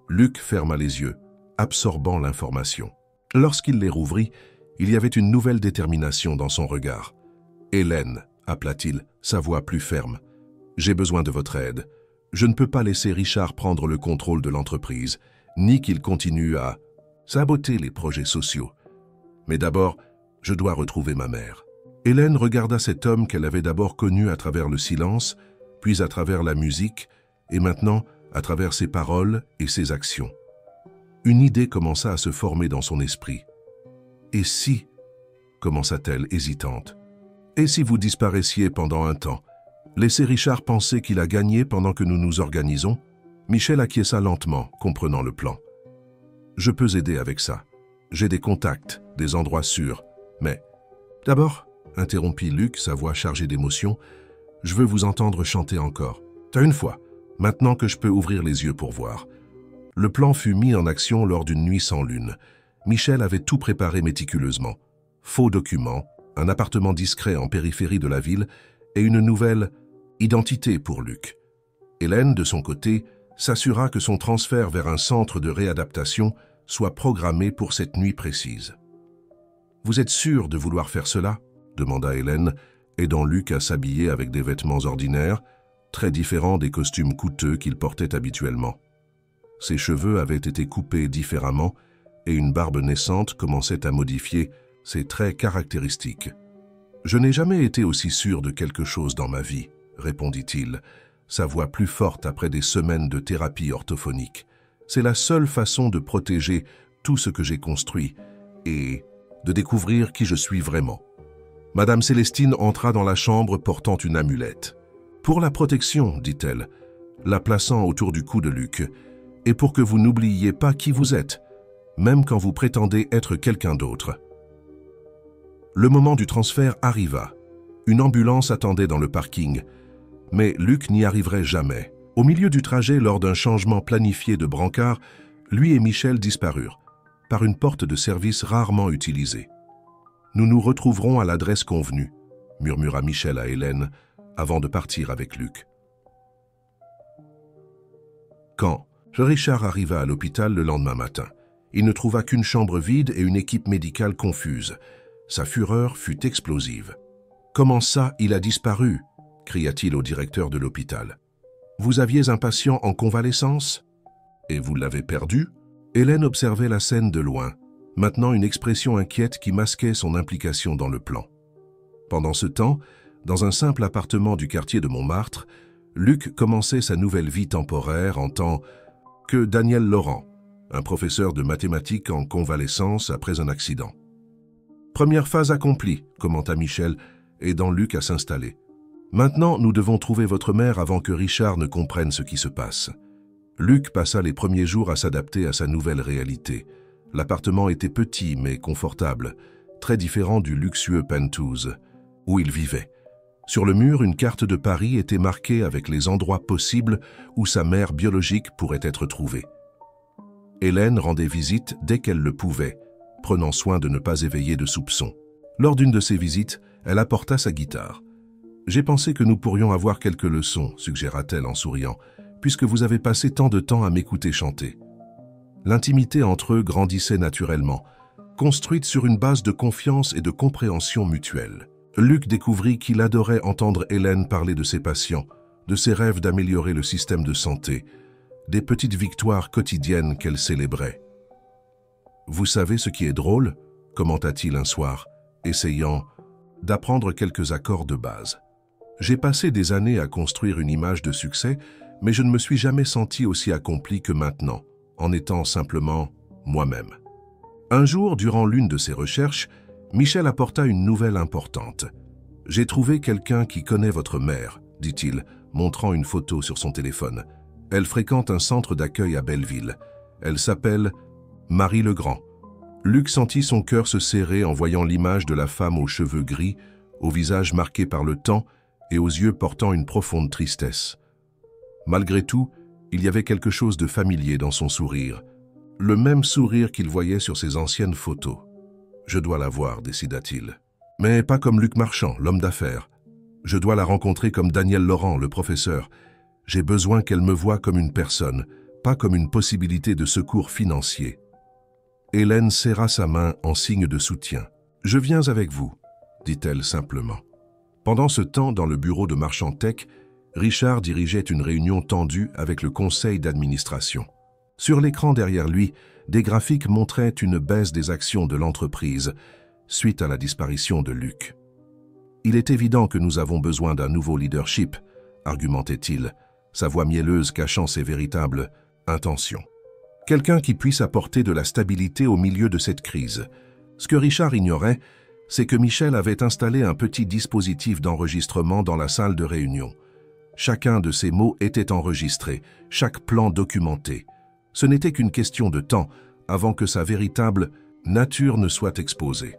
Luc ferma les yeux, absorbant l'information. Lorsqu'il les rouvrit, il y avait une nouvelle détermination dans son regard. « Hélène », appela-t-il, sa voix plus ferme, « j'ai besoin de votre aide. Je ne peux pas laisser Richard prendre le contrôle de l'entreprise, ni qu'il continue à saboter les projets sociaux. Mais d'abord, je dois retrouver ma mère. » Hélène regarda cet homme qu'elle avait d'abord connu à travers le silence, puis à travers la musique, et maintenant à travers ses paroles et ses actions. Une idée commença à se former dans son esprit. « Et si » commença-t-elle hésitante. « Et si vous disparaissiez pendant un temps? Laissez Richard penser qu'il a gagné pendant que nous nous organisons? Michel acquiesça lentement, comprenant le plan. « Je peux aider avec ça. J'ai des contacts, des endroits sûrs. Mais... » « D'abord, interrompit Luc, sa voix chargée d'émotion, « je veux vous entendre chanter encore. T'as une fois, maintenant que je peux ouvrir les yeux pour voir. » Le plan fut mis en action lors d'une nuit sans lune. Michel avait tout préparé méticuleusement. Faux documents, un appartement discret en périphérie de la ville et une nouvelle identité pour Luc. Hélène, de son côté, s'assura que son transfert vers un centre de réadaptation soit programmé pour cette nuit précise. « Vous êtes sûr de vouloir faire cela ?» demanda Hélène, aidant Luc à s'habiller avec des vêtements ordinaires, très différents des costumes coûteux qu'il portait habituellement. Ses cheveux avaient été coupés différemment et une barbe naissante commençait à modifier ses traits caractéristiques. « Je n'ai jamais été aussi sûr de quelque chose dans ma vie, » répondit-il, sa voix plus forte après des semaines de thérapie orthophonique. « C'est la seule façon de protéger tout ce que j'ai construit et de découvrir qui je suis vraiment. » Madame Célestine entra dans la chambre portant une amulette. « Pour la protection, dit-elle, la plaçant autour du cou de Luc, et pour que vous n'oubliez pas qui vous êtes, même quand vous prétendez être quelqu'un d'autre. » Le moment du transfert arriva. Une ambulance attendait dans le parking, mais Luc n'y arriverait jamais. Au milieu du trajet, lors d'un changement planifié de brancard, lui et Michel disparurent, par une porte de service rarement utilisée. « Nous nous retrouverons à l'adresse convenue », murmura Michel à Hélène, avant de partir avec Luc. Quand Richard arriva à l'hôpital le lendemain matin, il ne trouva qu'une chambre vide et une équipe médicale confuse. Sa fureur fut explosive. « Comment ça, il a disparu ?» cria-t-il au directeur de l'hôpital. « Vous aviez un patient en convalescence ? Et vous l'avez perdu ?» Hélène observait la scène de loin, maintenant une expression inquiète qui masquait son implication dans le plan. Pendant ce temps, dans un simple appartement du quartier de Montmartre, Luc commençait sa nouvelle vie temporaire en tant que Daniel Laurent, un professeur de mathématiques en convalescence après un accident. « Première phase accomplie », commenta Michel, aidant Luc à s'installer. « Maintenant, nous devons trouver votre mère avant que Richard ne comprenne ce qui se passe. » Luc passa les premiers jours à s'adapter à sa nouvelle réalité. L'appartement était petit mais confortable, très différent du luxueux penthouse où il vivait. Sur le mur, une carte de Paris était marquée avec les endroits possibles où sa mère biologique pourrait être trouvée. Hélène rendait visite dès qu'elle le pouvait, prenant soin de ne pas éveiller de soupçons. Lors d'une de ces visites, elle apporta sa guitare. « J'ai pensé que nous pourrions avoir quelques leçons, » suggéra-t-elle en souriant, « puisque vous avez passé tant de temps à m'écouter chanter. » L'intimité entre eux grandissait naturellement, construite sur une base de confiance et de compréhension mutuelle. Luc découvrit qu'il adorait entendre Hélène parler de ses patients, de ses rêves d'améliorer le système de santé, des petites victoires quotidiennes qu'elle célébrait. « Vous savez ce qui est drôle ?» commenta-t-il un soir, essayant d'apprendre quelques accords de base. « J'ai passé des années à construire une image de succès, mais je ne me suis jamais senti aussi accompli que maintenant, en étant simplement moi-même. » Un jour, durant l'une de ses recherches, Michel apporta une nouvelle importante. « J'ai trouvé quelqu'un qui connaît votre mère, » dit-il, montrant une photo sur son téléphone. « Elle fréquente un centre d'accueil à Belleville. Elle s'appelle Marie Legrand. » Luc sentit son cœur se serrer en voyant l'image de la femme aux cheveux gris, au visage marqué par le temps et aux yeux portant une profonde tristesse. Malgré tout, il y avait quelque chose de familier dans son sourire, le même sourire qu'il voyait sur ses anciennes photos. « Je dois la voir », décida-t-il. « Mais pas comme Luc Marchand, l'homme d'affaires. Je dois la rencontrer comme Daniel Laurent, le professeur. J'ai besoin qu'elle me voie comme une personne, pas comme une possibilité de secours financier. » Hélène serra sa main en signe de soutien. « Je viens avec vous », dit-elle simplement. Pendant ce temps, dans le bureau de Marchand-Tech, Richard dirigeait une réunion tendue avec le conseil d'administration. Sur l'écran derrière lui, des graphiques montraient une baisse des actions de l'entreprise suite à la disparition de Luc. « Il est évident que nous avons besoin d'un nouveau leadership », argumentait-il, sa voix mielleuse cachant ses véritables intentions. « Quelqu'un qui puisse apporter de la stabilité au milieu de cette crise. » Ce que Richard ignorait, c'est que Michel avait installé un petit dispositif d'enregistrement dans la salle de réunion. Chacun de ces mots était enregistré, chaque plan documenté. Ce n'était qu'une question de temps avant que sa véritable nature ne soit exposée.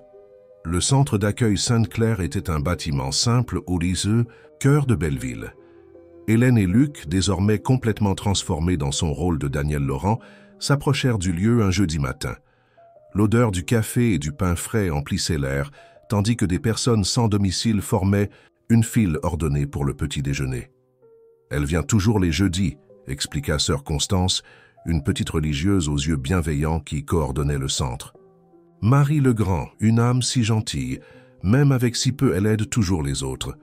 Le centre d'accueil Sainte-Claire était un bâtiment simple, oliseux, cœur de Belleville. Hélène et Luc, désormais complètement transformés dans son rôle de Daniel Laurent, s'approchèrent du lieu un jeudi matin. L'odeur du café et du pain frais emplissait l'air, tandis que des personnes sans domicile formaient une file ordonnée pour le petit déjeuner. « Elle vient toujours les jeudis », expliqua sœur Constance, une petite religieuse aux yeux bienveillants qui coordonnait le centre. « Marie Legrand, une âme si gentille, même avec si peu elle aide toujours les autres. »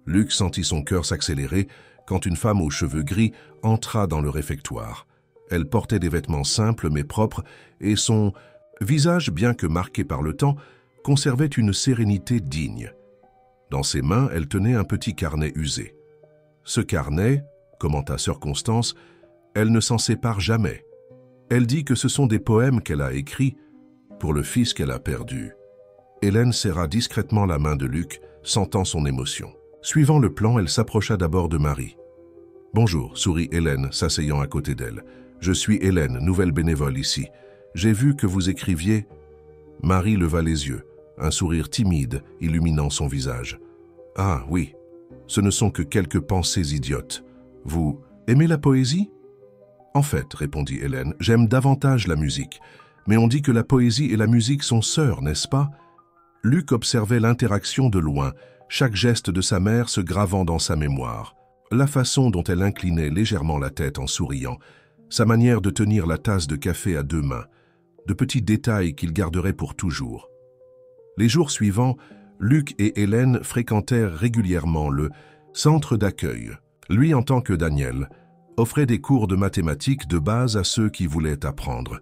Luc sentit son cœur s'accélérer quand une femme aux cheveux gris entra dans le réfectoire. Elle portait des vêtements simples mais propres et son visage, bien que marqué par le temps, conservait une sérénité digne. Dans ses mains, elle tenait un petit carnet usé. Ce carnet, commenta sœur Constance, elle ne s'en sépare jamais. Elle dit que ce sont des poèmes qu'elle a écrits pour le fils qu'elle a perdu. Hélène serra discrètement la main de Luc, sentant son émotion. Suivant le plan, elle s'approcha d'abord de Marie. « Bonjour », sourit Hélène, s'asseyant à côté d'elle. « Je suis Hélène, nouvelle bénévole ici. J'ai vu que vous écriviez... » Marie leva les yeux, un sourire timide illuminant son visage. « Ah oui, ce ne sont que quelques pensées idiotes. Vous aimez la poésie ?»« En fait, » répondit Hélène, « j'aime davantage la musique. Mais on dit que la poésie et la musique sont sœurs, n'est-ce pas ?» Luc observait l'interaction de loin, chaque geste de sa mère se gravant dans sa mémoire. La façon dont elle inclinait légèrement la tête en souriant, sa manière de tenir la tasse de café à deux mains, de petits détails qu'il garderait pour toujours. Les jours suivants, Luc et Hélène fréquentèrent régulièrement le centre d'accueil. Lui, en tant que Daniel, offrait des cours de mathématiques de base à ceux qui voulaient apprendre.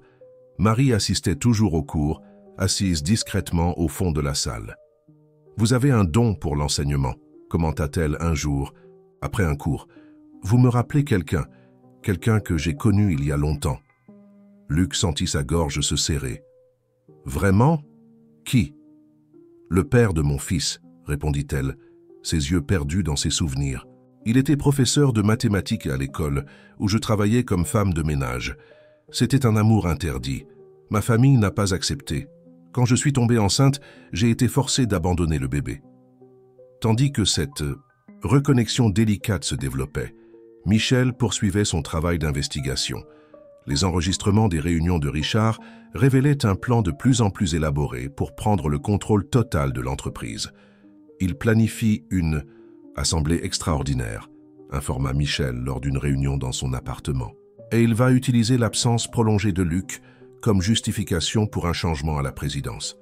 Marie assistait toujours aux cours, assise discrètement au fond de la salle. « Vous avez un don pour l'enseignement », commenta-t-elle un jour, après un cours. « Vous me rappelez quelqu'un que j'ai connu il y a longtemps. » Luc sentit sa gorge se serrer. « Vraiment ? Qui ?»« Le père de mon fils, » répondit-elle, ses yeux perdus dans ses souvenirs. « Il était professeur de mathématiques à l'école, où je travaillais comme femme de ménage. C'était un amour interdit. Ma famille n'a pas accepté. Quand je suis tombée enceinte, j'ai été forcée d'abandonner le bébé. » Tandis que cette reconnexion délicate se développait, Michel poursuivait son travail d'investigation. Les enregistrements des réunions de Richard révélaient un plan de plus en plus élaboré pour prendre le contrôle total de l'entreprise. Il planifie une assemblée extraordinaire, informa Michel lors d'une réunion dans son appartement. Et il va utiliser l'absence prolongée de Luc comme justification pour un changement à la présidence.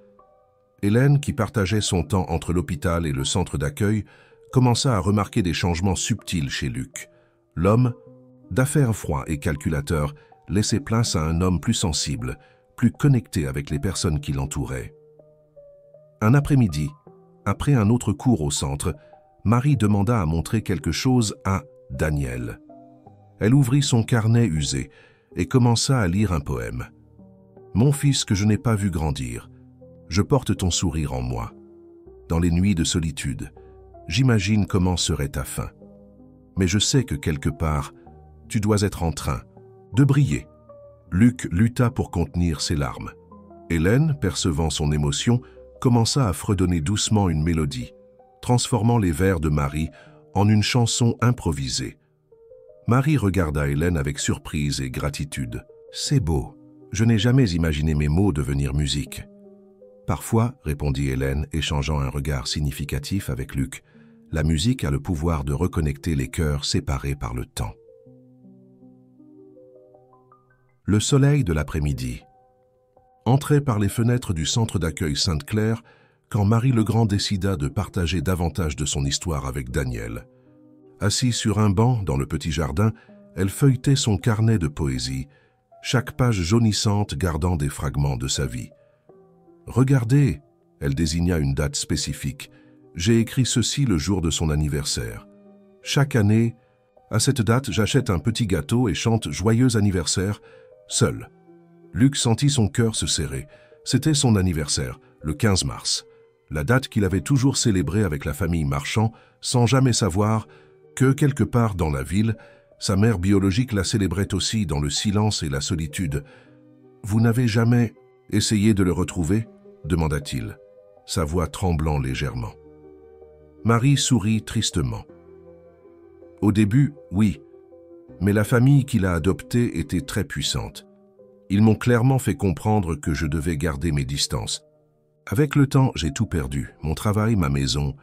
Hélène, qui partageait son temps entre l'hôpital et le centre d'accueil, commença à remarquer des changements subtils chez Luc. L'homme, d'affaires froid et calculateur, laissait place à un homme plus sensible, plus connecté avec les personnes qui l'entouraient. Un après-midi, après un autre cours au centre, Marie demanda à montrer quelque chose à Daniel. Elle ouvrit son carnet usé et commença à lire un poème. « Mon fils que je n'ai pas vu grandir, je porte ton sourire en moi. Dans les nuits de solitude, j'imagine comment serait ta fin. Mais je sais que quelque part, tu dois être en train de briller. » Luc lutta pour contenir ses larmes. Hélène, percevant son émotion, commença à fredonner doucement une mélodie, transformant les vers de Marie en une chanson improvisée. Marie regarda Hélène avec surprise et gratitude. « C'est beau. Je n'ai jamais imaginé mes mots devenir musique. » « Parfois, » répondit Hélène, échangeant un regard significatif avec Luc, « la musique a le pouvoir de reconnecter les cœurs séparés par le temps. » Le soleil de l'après-midi. Entrait par les fenêtres du centre d'accueil Sainte-Claire quand Marie Legrand décida de partager davantage de son histoire avec Daniel. Assise sur un banc dans le petit jardin, elle feuilletait son carnet de poésie, chaque page jaunissante gardant des fragments de sa vie. « Regardez !» elle désigna une date spécifique. « J'ai écrit ceci le jour de son anniversaire. Chaque année, à cette date, j'achète un petit gâteau et chante « Joyeux anniversaire » seul. » Luc sentit son cœur se serrer. C'était son anniversaire, le 15 mars. La date qu'il avait toujours célébrée avec la famille Marchand, sans jamais savoir que, quelque part dans la ville, sa mère biologique la célébrait aussi dans le silence et la solitude. « Vous n'avez jamais essayé de le retrouver ?» demanda-t-il, sa voix tremblant légèrement. Marie sourit tristement. Au début, oui, mais la famille qui l'a adopté était très puissante. Ils m'ont clairement fait comprendre que je devais garder mes distances. Avec le temps, j'ai tout perdu, mon travail, ma maison.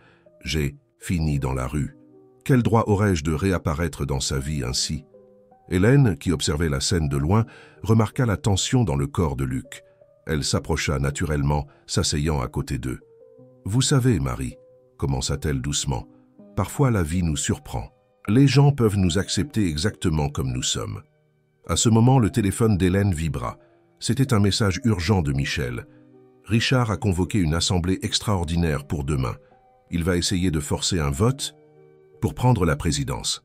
J'ai fini dans la rue. Quel droit aurais-je de réapparaître dans sa vie ainsi? Hélène, qui observait la scène de loin, remarqua la tension dans le corps de Luc. Elle s'approcha naturellement, s'asseyant à côté d'eux. « Vous savez, Marie, » commença-t-elle doucement, « parfois la vie nous surprend. Les gens peuvent nous accepter exactement comme nous sommes. » À ce moment, le téléphone d'Hélène vibra. C'était un message urgent de Michel. Richard a convoqué une assemblée extraordinaire pour demain. Il va essayer de forcer un vote pour prendre la présidence.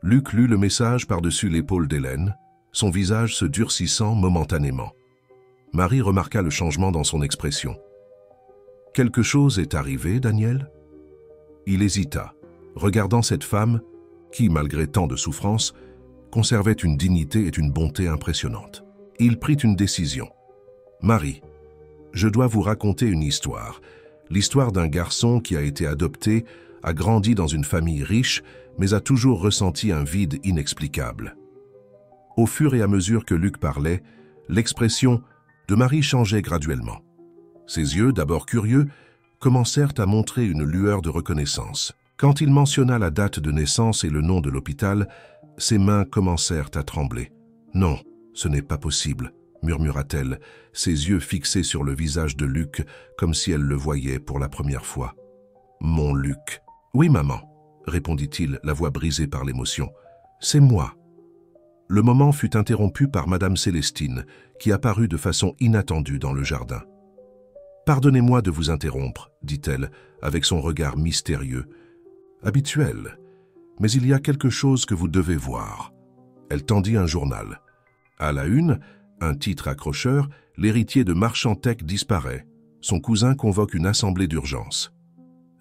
Luc lut le message par-dessus l'épaule d'Hélène, son visage se durcissant momentanément. Marie remarqua le changement dans son expression. « Quelque chose est arrivé, Daniel ?» Il hésita, regardant cette femme qui, malgré tant de souffrance, conservait une dignité et une bonté impressionnantes. Il prit une décision. « Marie, je dois vous raconter une histoire. L'histoire d'un garçon qui a été adopté, a grandi dans une famille riche, mais a toujours ressenti un vide inexplicable. » Au fur et à mesure que Luc parlait, l'expression de Marie changeait graduellement. Ses yeux, d'abord curieux, commencèrent à montrer une lueur de reconnaissance. Quand il mentionna la date de naissance et le nom de l'hôpital, ses mains commencèrent à trembler. « Non, ce n'est pas possible », murmura-t-elle, ses yeux fixés sur le visage de Luc, comme si elle le voyait pour la première fois. « Mon Luc. »« Oui, maman, » répondit-il, la voix brisée par l'émotion. « C'est moi. » Le moment fut interrompu par Madame Célestine, qui apparut de façon inattendue dans le jardin. « Pardonnez-moi de vous interrompre, » dit-elle, avec son regard mystérieux. « Habituel, mais il y a quelque chose que vous devez voir. » Elle tendit un journal. À la une, un titre accrocheur, l'héritier de Marchantec disparaît. Son cousin convoque une assemblée d'urgence.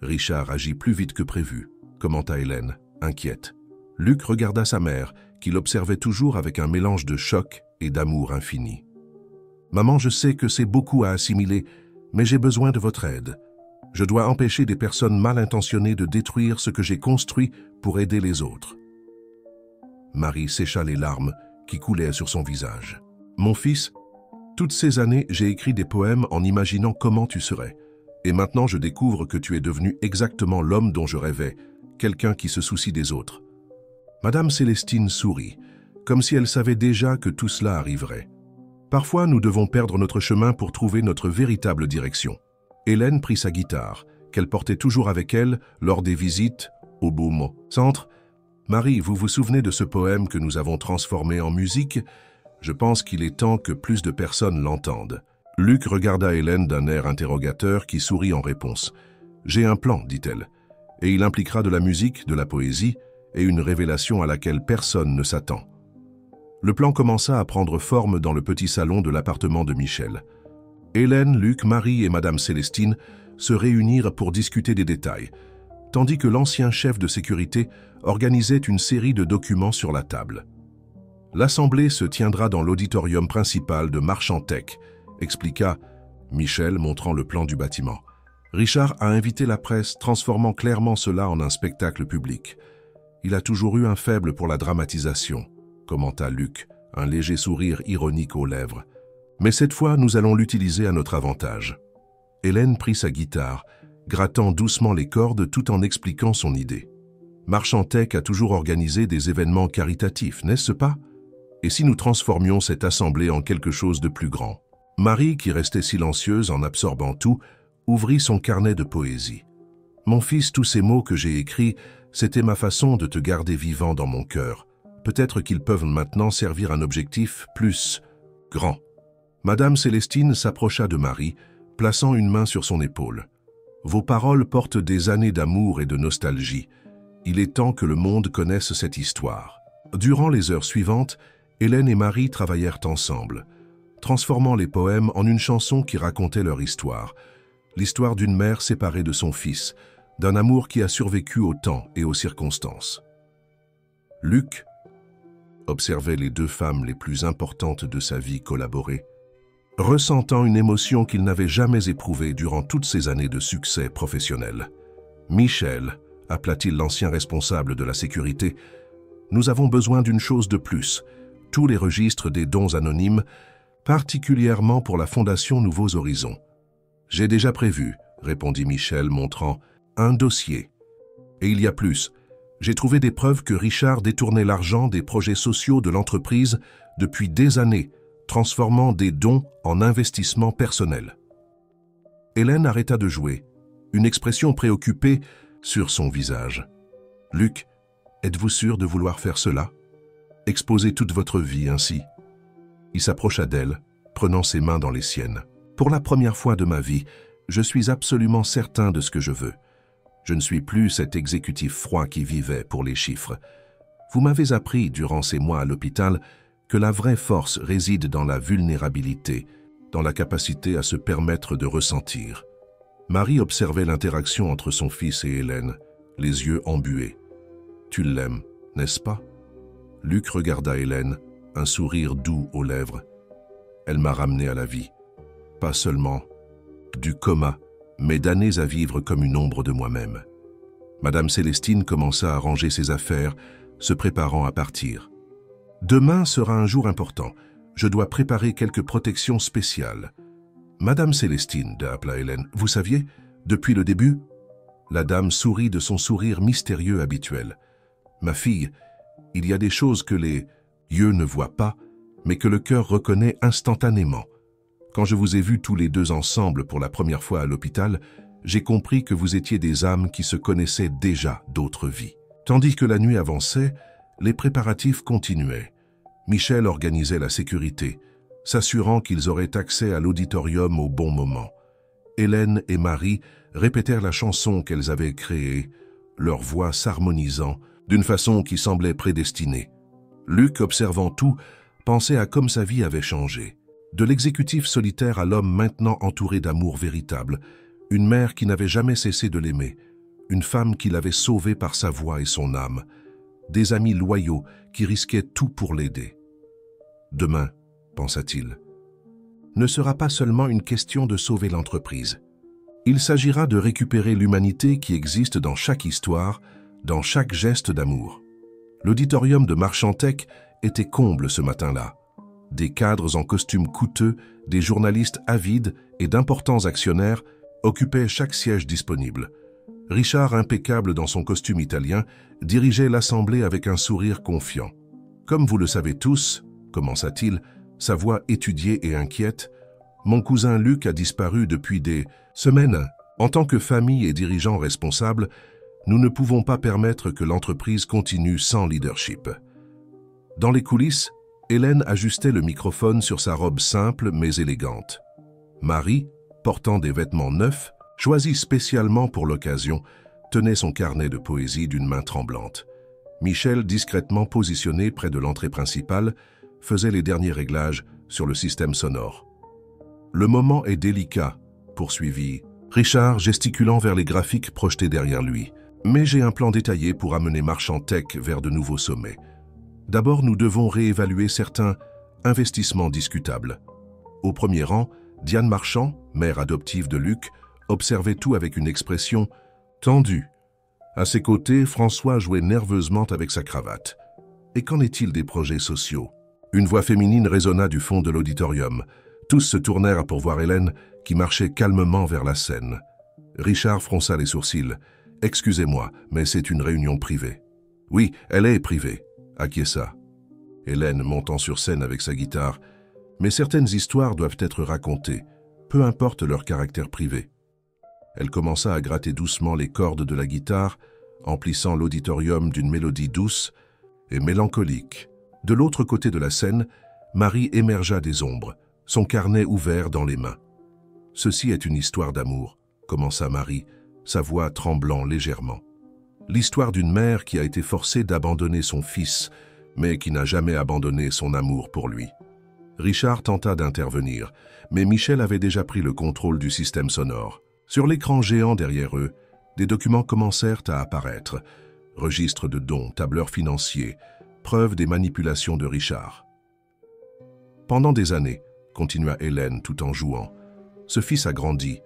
Richard agit plus vite que prévu, commenta Hélène, inquiète. Luc regarda sa mère, qui l'observait toujours avec un mélange de choc et d'amour infini. « Maman, je sais que c'est beaucoup à assimiler, mais j'ai besoin de votre aide. Je dois empêcher des personnes mal intentionnées de détruire ce que j'ai construit pour aider les autres. » Marie sécha les larmes qui coulaient sur son visage. « Mon fils, toutes ces années, j'ai écrit des poèmes en imaginant comment tu serais. Et maintenant, je découvre que tu es devenu exactement l'homme dont je rêvais, quelqu'un qui se soucie des autres. » Madame Célestine sourit, comme si elle savait déjà que tout cela arriverait. Parfois, nous devons perdre notre chemin pour trouver notre véritable direction. Hélène prit sa guitare, qu'elle portait toujours avec elle lors des visites au Beaumont Centre. « Marie, vous vous souvenez de ce poème que nous avons transformé en musique? Je pense qu'il est temps que plus de personnes l'entendent. » Luc regarda Hélène d'un air interrogateur qui sourit en réponse. « J'ai un plan, dit-elle, et il impliquera de la musique, de la poésie et une révélation à laquelle personne ne s'attend. » Le plan commença à prendre forme dans le petit salon de l'appartement de Michel. Hélène, Luc, Marie et Madame Célestine se réunirent pour discuter des détails, tandis que l'ancien chef de sécurité organisait une série de documents sur la table. « L'assemblée se tiendra dans l'auditorium principal de Marchantec », expliqua Michel, montrant le plan du bâtiment. Richard a invité la presse, transformant clairement cela en un spectacle public. Il a toujours eu un faible pour la dramatisation, commenta Luc, un léger sourire ironique aux lèvres. Mais cette fois, nous allons l'utiliser à notre avantage. Hélène prit sa guitare, grattant doucement les cordes tout en expliquant son idée. Marchantec a toujours organisé des événements caritatifs, n'est-ce pas? Et si nous transformions cette assemblée en quelque chose de plus grand? Marie, qui restait silencieuse en absorbant tout, ouvrit son carnet de poésie. « Mon fils, tous ces mots que j'ai écrits, c'était ma façon de te garder vivant dans mon cœur. Peut-être qu'ils peuvent maintenant servir un objectif plus grand. » Madame Célestine s'approcha de Marie, plaçant une main sur son épaule. « Vos paroles portent des années d'amour et de nostalgie. Il est temps que le monde connaisse cette histoire. » Durant les heures suivantes, Hélène et Marie travaillèrent ensemble, transformant les poèmes en une chanson qui racontait leur histoire. L'histoire d'une mère séparée de son fils, d'un amour qui a survécu au temps et aux circonstances. Luc observait les deux femmes les plus importantes de sa vie collaborer, ressentant une émotion qu'il n'avait jamais éprouvée durant toutes ses années de succès professionnel. « Michel, appela-t-il l'ancien responsable de la sécurité, nous avons besoin d'une chose de plus, tous les registres des dons anonymes, particulièrement pour la Fondation Nouveaux Horizons. »« J'ai déjà prévu, » répondit Michel, montrant un dossier. « Et il y a plus. J'ai trouvé des preuves que Richard détournait l'argent des projets sociaux de l'entreprise depuis des années, transformant des dons en investissements personnels. » Hélène arrêta de jouer, une expression préoccupée sur son visage. « Luc, êtes-vous sûr de vouloir faire cela? Exposer toute votre vie ainsi ?» Il s'approcha d'elle, prenant ses mains dans les siennes. « Pour la première fois de ma vie, je suis absolument certain de ce que je veux. Je ne suis plus cet exécutif froid qui vivait pour les chiffres. Vous m'avez appris, durant ces mois à l'hôpital, que la vraie force réside dans la vulnérabilité, dans la capacité à se permettre de ressentir. » Marie observait l'interaction entre son fils et Hélène, les yeux embués. « Tu l'aimes, n'est-ce pas ?» Luc regarda Hélène, un sourire doux aux lèvres. « Elle m'a ramené à la vie. Pas seulement du coma, mais d'années à vivre comme une ombre de moi-même. » Madame Célestine commença à ranger ses affaires, se préparant à partir. « Demain sera un jour important. Je dois préparer quelques protections spéciales. »« Madame Célestine, » appela Hélène, « vous saviez, depuis le début ?» La dame sourit de son sourire mystérieux habituel. « Ma fille, il y a des choses que les yeux ne voient pas, mais que le cœur reconnaît instantanément. Quand je vous ai vus tous les deux ensemble pour la première fois à l'hôpital, j'ai compris que vous étiez des âmes qui se connaissaient déjà d'autres vies. » Tandis que la nuit avançait, les préparatifs continuaient. Michel organisait la sécurité, s'assurant qu'ils auraient accès à l'auditorium au bon moment. Hélène et Marie répétèrent la chanson qu'elles avaient créée, leur voix s'harmonisant d'une façon qui semblait prédestinée. Luc, observant tout, pensait à comme sa vie avait changé. De l'exécutif solitaire à l'homme maintenant entouré d'amour véritable, une mère qui n'avait jamais cessé de l'aimer, une femme qui l'avait sauvé par sa voix et son âme, des amis loyaux qui risquaient tout pour l'aider. Demain, pensa-t-il, ne sera pas seulement une question de sauver l'entreprise. Il s'agira de récupérer l'humanité qui existe dans chaque histoire, dans chaque geste d'amour. L'auditorium de Marchantec était comble ce matin-là. Des cadres en costumes coûteux, des journalistes avides et d'importants actionnaires occupaient chaque siège disponible. Richard, impeccable dans son costume italien, dirigeait l'assemblée avec un sourire confiant. « Comme vous le savez tous, » commença-t-il, sa voix étudiée et inquiète, « mon cousin Luc a disparu depuis des semaines. En tant que famille et dirigeants responsables, nous ne pouvons pas permettre que l'entreprise continue sans leadership. » Dans les coulisses, Hélène ajustait le microphone sur sa robe simple mais élégante. Marie, portant des vêtements neufs, choisis spécialement pour l'occasion, tenait son carnet de poésie d'une main tremblante. Michel, discrètement positionné près de l'entrée principale, faisait les derniers réglages sur le système sonore. « Le moment est délicat », poursuivit Richard, gesticulant vers les graphiques projetés derrière lui. « Mais j'ai un plan détaillé pour amener Marchantec vers de nouveaux sommets. D'abord, nous devons réévaluer certains investissements discutables. » Au premier rang, Diane Marchand, mère adoptive de Luc, observait tout avec une expression tendue. À ses côtés, François jouait nerveusement avec sa cravate. Et qu'en est-il des projets sociaux? Une voix féminine résonna du fond de l'auditorium. Tous se tournèrent pour voir Hélène, qui marchait calmement vers la scène. Richard fronça les sourcils. « Excusez-moi, mais c'est une réunion privée. »« Oui, elle est privée, » acquiesça Hélène, montant sur scène avec sa guitare. « Mais certaines histoires doivent être racontées, peu importe leur caractère privé. » Elle commença à gratter doucement les cordes de la guitare, emplissant l'auditorium d'une mélodie douce et mélancolique. De l'autre côté de la scène, Marie émergea des ombres, son carnet ouvert dans les mains. « Ceci est une histoire d'amour, » commença Marie, sa voix tremblant légèrement. L'histoire d'une mère qui a été forcée d'abandonner son fils, mais qui n'a jamais abandonné son amour pour lui. Richard tenta d'intervenir, mais Michel avait déjà pris le contrôle du système sonore. Sur l'écran géant derrière eux, des documents commencèrent à apparaître. Registres de dons, tableurs financiers, preuve des manipulations de Richard. Pendant des années, continua Hélène tout en jouant, ce fils a grandi,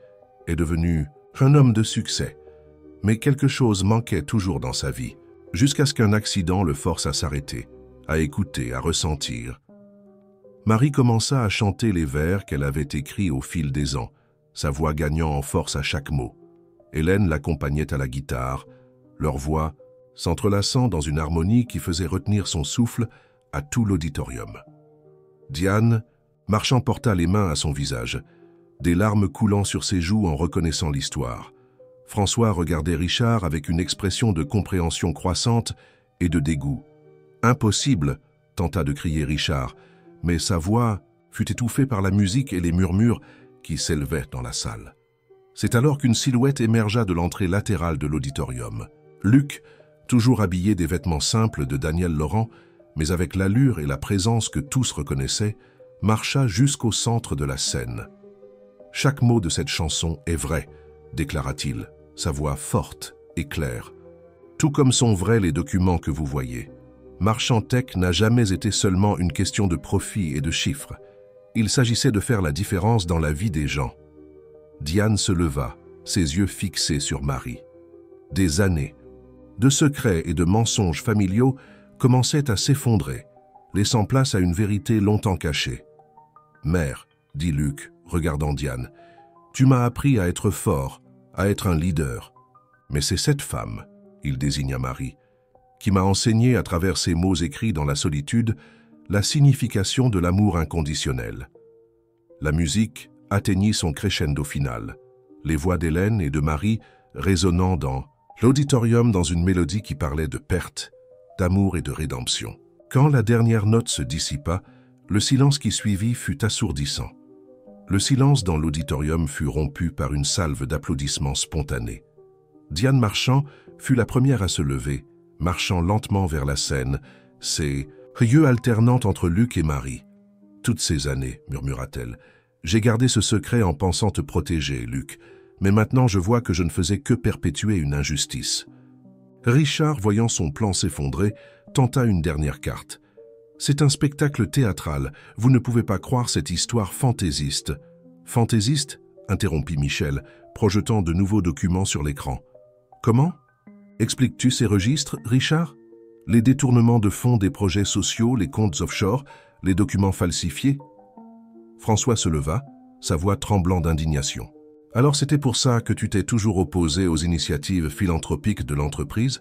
est devenu un homme de succès. Mais quelque chose manquait toujours dans sa vie, jusqu'à ce qu'un accident le force à s'arrêter, à écouter, à ressentir. Marie commença à chanter les vers qu'elle avait écrits au fil des ans, sa voix gagnant en force à chaque mot. Hélène l'accompagnait à la guitare, leur voix s'entrelaçant dans une harmonie qui faisait retenir son souffle à tout l'auditorium. Diane, marchant, porta les mains à son visage, des larmes coulant sur ses joues en reconnaissant l'histoire. François regardait Richard avec une expression de compréhension croissante et de dégoût. « Impossible !» tenta de crier Richard, mais sa voix fut étouffée par la musique et les murmures qui s'élevaient dans la salle. C'est alors qu'une silhouette émergea de l'entrée latérale de l'auditorium. Luc, toujours habillé des vêtements simples de Daniel Laurent, mais avec l'allure et la présence que tous reconnaissaient, marcha jusqu'au centre de la scène. « Chaque mot de cette chanson est vrai », déclara-t-il, sa voix forte et claire. « Tout comme sont vrais les documents que vous voyez. Marchand Tech n'a jamais été seulement une question de profit et de chiffres. Il s'agissait de faire la différence dans la vie des gens. » Diane se leva, ses yeux fixés sur Marie. Des années de secrets et de mensonges familiaux commençaient à s'effondrer, laissant place à une vérité longtemps cachée. « Mère, » dit Luc, regardant Diane, « tu m'as appris à être fort, à être un leader. Mais c'est cette femme, » il désigna Marie, qui m'a enseigné à travers ces mots écrits dans la solitude la signification de l'amour inconditionnel. » La musique atteignit son crescendo final, les voix d'Hélène et de Marie résonnant dans l'auditorium dans une mélodie qui parlait de perte, d'amour et de rédemption. Quand la dernière note se dissipa, le silence qui suivit fut assourdissant. Le silence dans l'auditorium fut rompu par une salve d'applaudissements spontanés. Diane Marchand fut la première à se lever, marchant lentement vers la scène, ses yeux alternant entre Luc et Marie. « Toutes ces années, murmura-t-elle, j'ai gardé ce secret en pensant te protéger, Luc, mais maintenant je vois que je ne faisais que perpétuer une injustice. » Richard, voyant son plan s'effondrer, tenta une dernière carte. « C'est un spectacle théâtral, vous ne pouvez pas croire cette histoire fantaisiste. »« Fantaisiste » interrompit Michel, projetant de nouveaux documents sur l'écran. « Comment ? Expliques-tu ces registres, Richard ? Les détournements de fonds des projets sociaux, les comptes offshore, les documents falsifiés ?» François se leva, sa voix tremblant d'indignation. « Alors c'était pour ça que tu t'es toujours opposé aux initiatives philanthropiques de l'entreprise,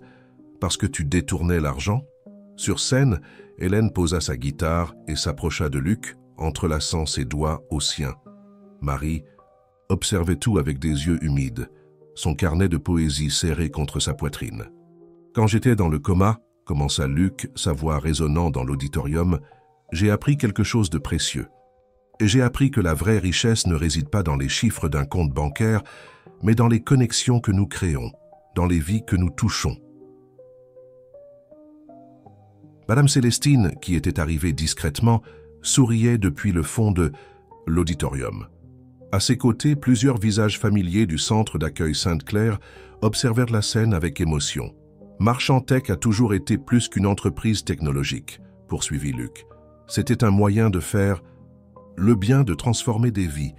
parce que tu détournais l'argent ?» Sur scène, Hélène posa sa guitare et s'approcha de Luc, entrelaçant ses doigts aux siens. Marie observait tout avec des yeux humides, son carnet de poésie serré contre sa poitrine. « Quand j'étais dans le coma, » commença Luc, sa voix résonnant dans l'auditorium, « j'ai appris quelque chose de précieux. Et j'ai appris que la vraie richesse ne réside pas dans les chiffres d'un compte bancaire, mais dans les connexions que nous créons, dans les vies que nous touchons. » Madame Célestine, qui était arrivée discrètement, souriait depuis le fond de l'auditorium. À ses côtés, plusieurs visages familiers du centre d'accueil Sainte-Claire observèrent la scène avec émotion. « Marchand Tech a toujours été plus qu'une entreprise technologique, » poursuivit Luc. « C'était un moyen de faire le bien, de transformer des vies,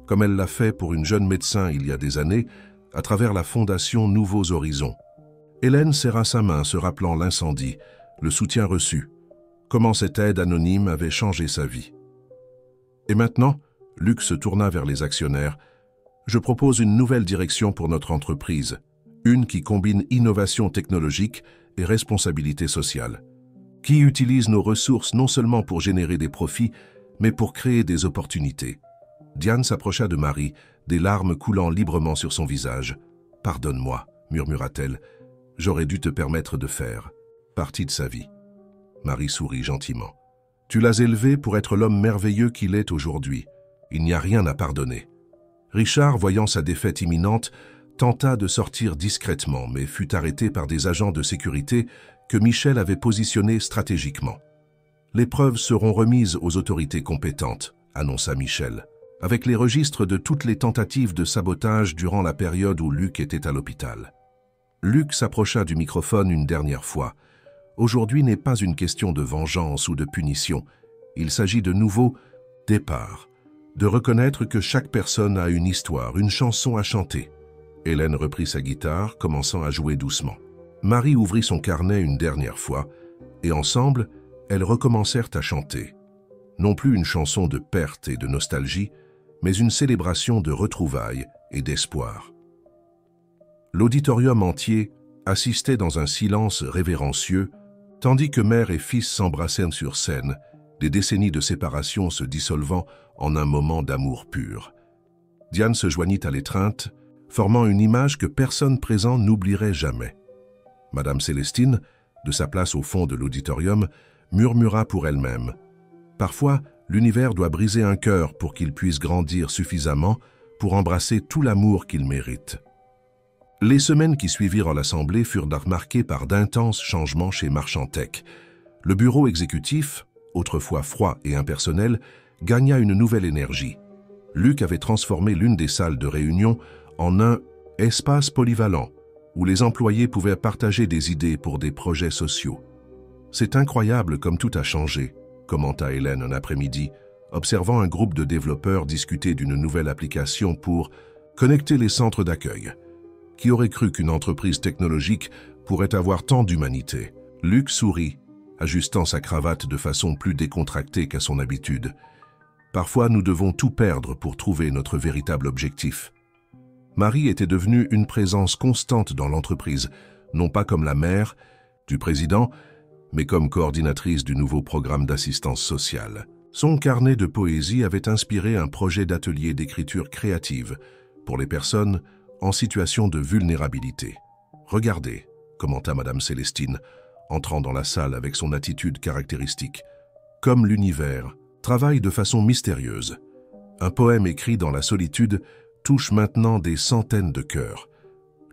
comme elle l'a fait pour une jeune médecin il y a des années, à travers la fondation Nouveaux Horizons. » Hélène serra sa main, se rappelant l'incendie, le soutien reçu, comment cette aide anonyme avait changé sa vie. « Et maintenant, » Luc se tourna vers les actionnaires, « je propose une nouvelle direction pour notre entreprise, une qui combine innovation technologique et responsabilité sociale, qui utilise nos ressources non seulement pour générer des profits, mais pour créer des opportunités. » Diane s'approcha de Marie, des larmes coulant librement sur son visage. « Pardonne-moi, » murmura-t-elle, « j'aurais dû te permettre de faire partie de sa vie. » Marie sourit gentiment. « Tu l'as élevé pour être l'homme merveilleux qu'il est aujourd'hui. Il n'y a rien à pardonner. » Richard, voyant sa défaite imminente, tenta de sortir discrètement, mais fut arrêté par des agents de sécurité que Michel avait positionnés stratégiquement. « Les preuves seront remises aux autorités compétentes, » annonça Michel, avec les registres de toutes les tentatives de sabotage durant la période où Luc était à l'hôpital. Luc s'approcha du microphone une dernière fois. Aujourd'hui n'est pas une question de vengeance ou de punition. Il s'agit de nouveau départ, de reconnaître que chaque personne a une histoire, une chanson à chanter. Hélène reprit sa guitare, commençant à jouer doucement. Marie ouvrit son carnet une dernière fois, et ensemble, elles recommencèrent à chanter. Non plus une chanson de perte et de nostalgie, mais une célébration de retrouvailles et d'espoir. L'auditorium entier assistait dans un silence révérencieux, tandis que mère et fils s'embrassèrent sur scène, des décennies de séparation se dissolvant en un moment d'amour pur. Diane se joignit à l'étreinte, formant une image que personne présent n'oublierait jamais. Madame Célestine, de sa place au fond de l'auditorium, murmura pour elle-même. Parfois, l'univers doit briser un cœur pour qu'il puisse grandir suffisamment pour embrasser tout l'amour qu'il mérite. Les semaines qui suivirent l'Assemblée furent marquées par d'intenses changements chez Marchantec. Le bureau exécutif, autrefois froid et impersonnel, gagna une nouvelle énergie. Luc avait transformé l'une des salles de réunion en un espace polyvalent, où les employés pouvaient partager des idées pour des projets sociaux. « C'est incroyable comme tout a changé », commenta Hélène un après-midi, observant un groupe de développeurs discuter d'une nouvelle application pour connecter les centres d'accueil. Qui aurait cru qu'une entreprise technologique pourrait avoir tant d'humanité? Luc sourit, ajustant sa cravate de façon plus décontractée qu'à son habitude. Parfois, nous devons tout perdre pour trouver notre véritable objectif. Marie était devenue une présence constante dans l'entreprise, non pas comme la mère du président, mais comme coordinatrice du nouveau programme d'assistance sociale. Son carnet de poésie avait inspiré un projet d'atelier d'écriture créative pour les personnes en situation de vulnérabilité. « Regardez », commenta Madame Célestine, entrant dans la salle avec son attitude caractéristique. « Comme l'univers travaille de façon mystérieuse. Un poème écrit dans la solitude touche maintenant des centaines de cœurs.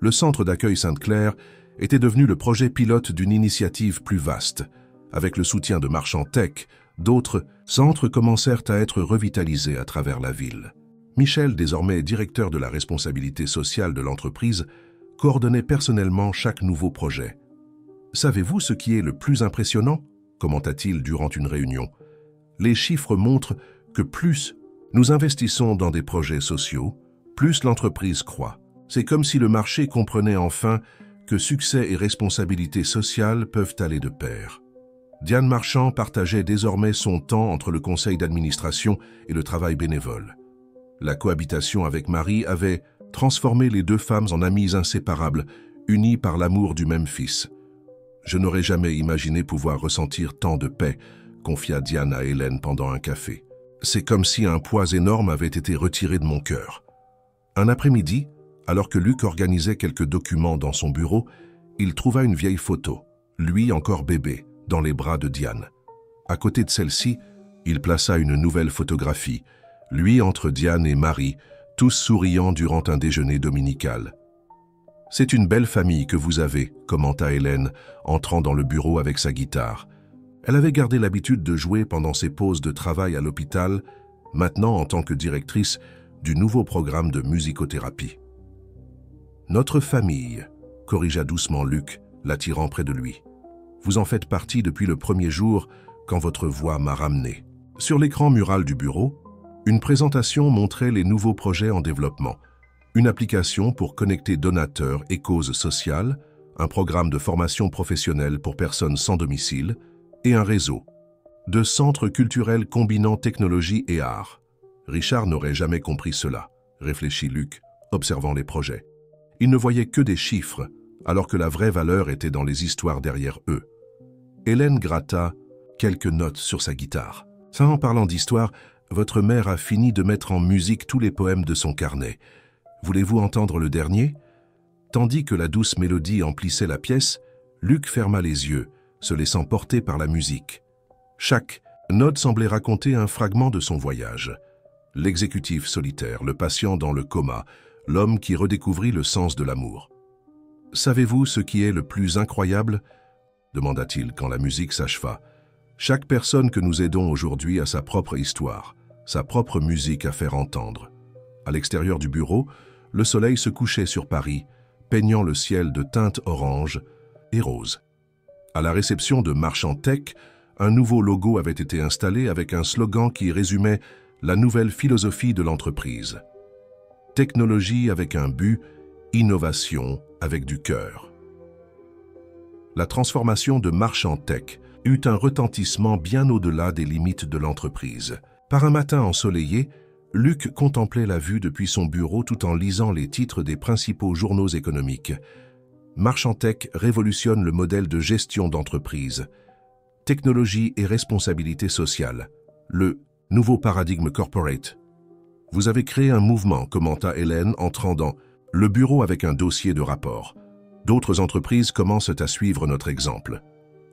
Le centre d'accueil Sainte-Claire était devenu le projet pilote d'une initiative plus vaste. Avec le soutien de Marchantec, d'autres centres commencèrent à être revitalisés à travers la ville. Michel, désormais directeur de la responsabilité sociale de l'entreprise, coordonnait personnellement chaque nouveau projet. « Savez-vous ce qui est le plus impressionnant ?» commenta-t-il durant une réunion. « Les chiffres montrent que plus nous investissons dans des projets sociaux, plus l'entreprise croît. C'est comme si le marché comprenait enfin que succès et responsabilité sociale peuvent aller de pair. » Diane Marchand partageait désormais son temps entre le conseil d'administration et le travail bénévole. La cohabitation avec Marie avait transformé les deux femmes en amies inséparables, unies par l'amour du même fils. « Je n'aurais jamais imaginé pouvoir ressentir tant de paix », confia Diane à Hélène pendant un café. « C'est comme si un poids énorme avait été retiré de mon cœur. » Un après-midi, alors que Luc organisait quelques documents dans son bureau, il trouva une vieille photo, lui encore bébé, dans les bras de Diane. À côté de celle-ci, il plaça une nouvelle photographie, lui entre Diane et Marie, tous souriants durant un déjeuner dominical. « C'est une belle famille que vous avez », commenta Hélène, entrant dans le bureau avec sa guitare. Elle avait gardé l'habitude de jouer pendant ses pauses de travail à l'hôpital, maintenant en tant que directrice du nouveau programme de musicothérapie. « Notre famille », corrigea doucement Luc, l'attirant près de lui. « Vous en faites partie depuis le premier jour quand votre voix m'a ramené. » Sur l'écran mural du bureau, une présentation montrait les nouveaux projets en développement. Une application pour connecter donateurs et causes sociales, un programme de formation professionnelle pour personnes sans domicile et un réseau de centres culturels combinant technologie et art. Richard n'aurait jamais compris cela, réfléchit Luc, observant les projets. Il ne voyait que des chiffres, alors que la vraie valeur était dans les histoires derrière eux. Hélène gratta quelques notes sur sa guitare. « En parlant d'histoire, votre mère a fini de mettre en musique tous les poèmes de son carnet. Voulez-vous entendre le dernier ?» Tandis que la douce mélodie emplissait la pièce, Luc ferma les yeux, se laissant porter par la musique. Chaque note semblait raconter un fragment de son voyage. L'exécutif solitaire, le patient dans le coma, l'homme qui redécouvrit le sens de l'amour. « Savez-vous ce qui est le plus incroyable ?» demanda-t-il quand la musique s'acheva. « Chaque personne que nous aidons aujourd'hui a sa propre histoire, sa propre musique à faire entendre. » À l'extérieur du bureau, le soleil se couchait sur Paris, peignant le ciel de teintes orange et rose. À la réception de Marchand Tech, un nouveau logo avait été installé avec un slogan qui résumait la nouvelle philosophie de l'entreprise. Technologie avec un but, innovation avec du cœur. La transformation de Marchand Tech eut un retentissement bien au-delà des limites de l'entreprise. Par un matin ensoleillé, Luc contemplait la vue depuis son bureau tout en lisant les titres des principaux journaux économiques. Marchand Tech révolutionne le modèle de gestion d'entreprise. Technologie et responsabilité sociale. Le nouveau paradigme corporate. Vous avez créé un mouvement, commenta Hélène entrant dans le bureau avec un dossier de rapport. D'autres entreprises commencent à suivre notre exemple.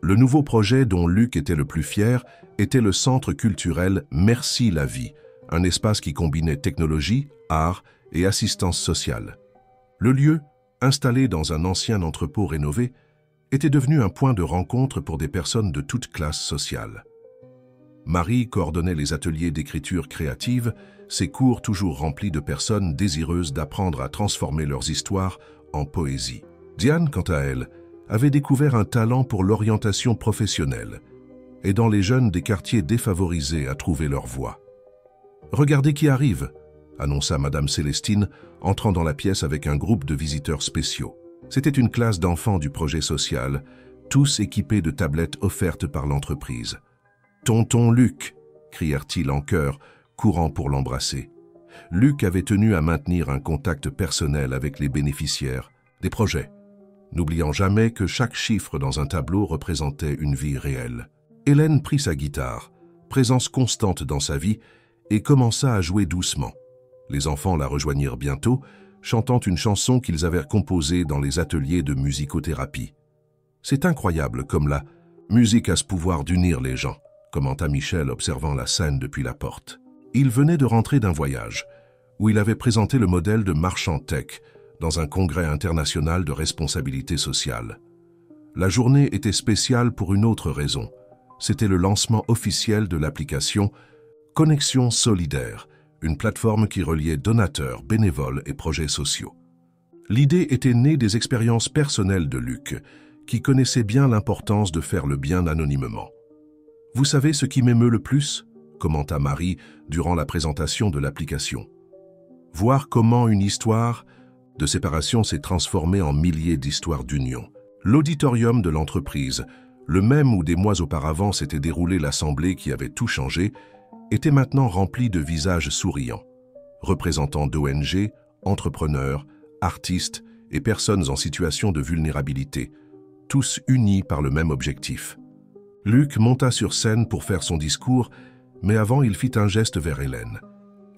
Le nouveau projet dont Luc était le plus fier était le centre culturel Merci la vie, un espace qui combinait technologie, art et assistance sociale. Le lieu, installé dans un ancien entrepôt rénové, était devenu un point de rencontre pour des personnes de toutes classes sociales. Marie coordonnait les ateliers d'écriture créative, ses cours toujours remplis de personnes désireuses d'apprendre à transformer leurs histoires en poésie. Diane, quant à elle, avait découvert un talent pour l'orientation professionnelle, aidant les jeunes des quartiers défavorisés à trouver leur voie. « Regardez qui arrive !» annonça Madame Célestine, entrant dans la pièce avec un groupe de visiteurs spéciaux. C'était une classe d'enfants du projet social, tous équipés de tablettes offertes par l'entreprise. « Tonton Luc !» crièrent-ils en chœur, courant pour l'embrasser. Luc avait tenu à maintenir un contact personnel avec les bénéficiaires des projets, n'oubliant jamais que chaque chiffre dans un tableau représentait une vie réelle. Hélène prit sa guitare, présence constante dans sa vie, et commença à jouer doucement. Les enfants la rejoignirent bientôt, chantant une chanson qu'ils avaient composée dans les ateliers de musicothérapie. « C'est incroyable comme la musique a ce pouvoir d'unir les gens », commenta Michel observant la scène depuis la porte. Il venait de rentrer d'un voyage, où il avait présenté le modèle de Marchand Tech dans un congrès international de responsabilité sociale. La journée était spéciale pour une autre raison. C'était le lancement officiel de l'application Connexion Solidaire, une plateforme qui reliait donateurs, bénévoles et projets sociaux. L'idée était née des expériences personnelles de Luc, qui connaissait bien l'importance de faire le bien anonymement. « Vous savez ce qui m'émeut le plus ?» commenta Marie durant la présentation de l'application. « Voir comment une histoire de séparation s'est transformée en milliers d'histoires d'union. L'auditorium de l'entreprise, le même où des mois auparavant s'était déroulée l'assemblée qui avait tout changé, était maintenant rempli de visages souriants, représentants d'ONG, entrepreneurs, artistes et personnes en situation de vulnérabilité, tous unis par le même objectif. Luc monta sur scène pour faire son discours, mais avant il fit un geste vers Hélène.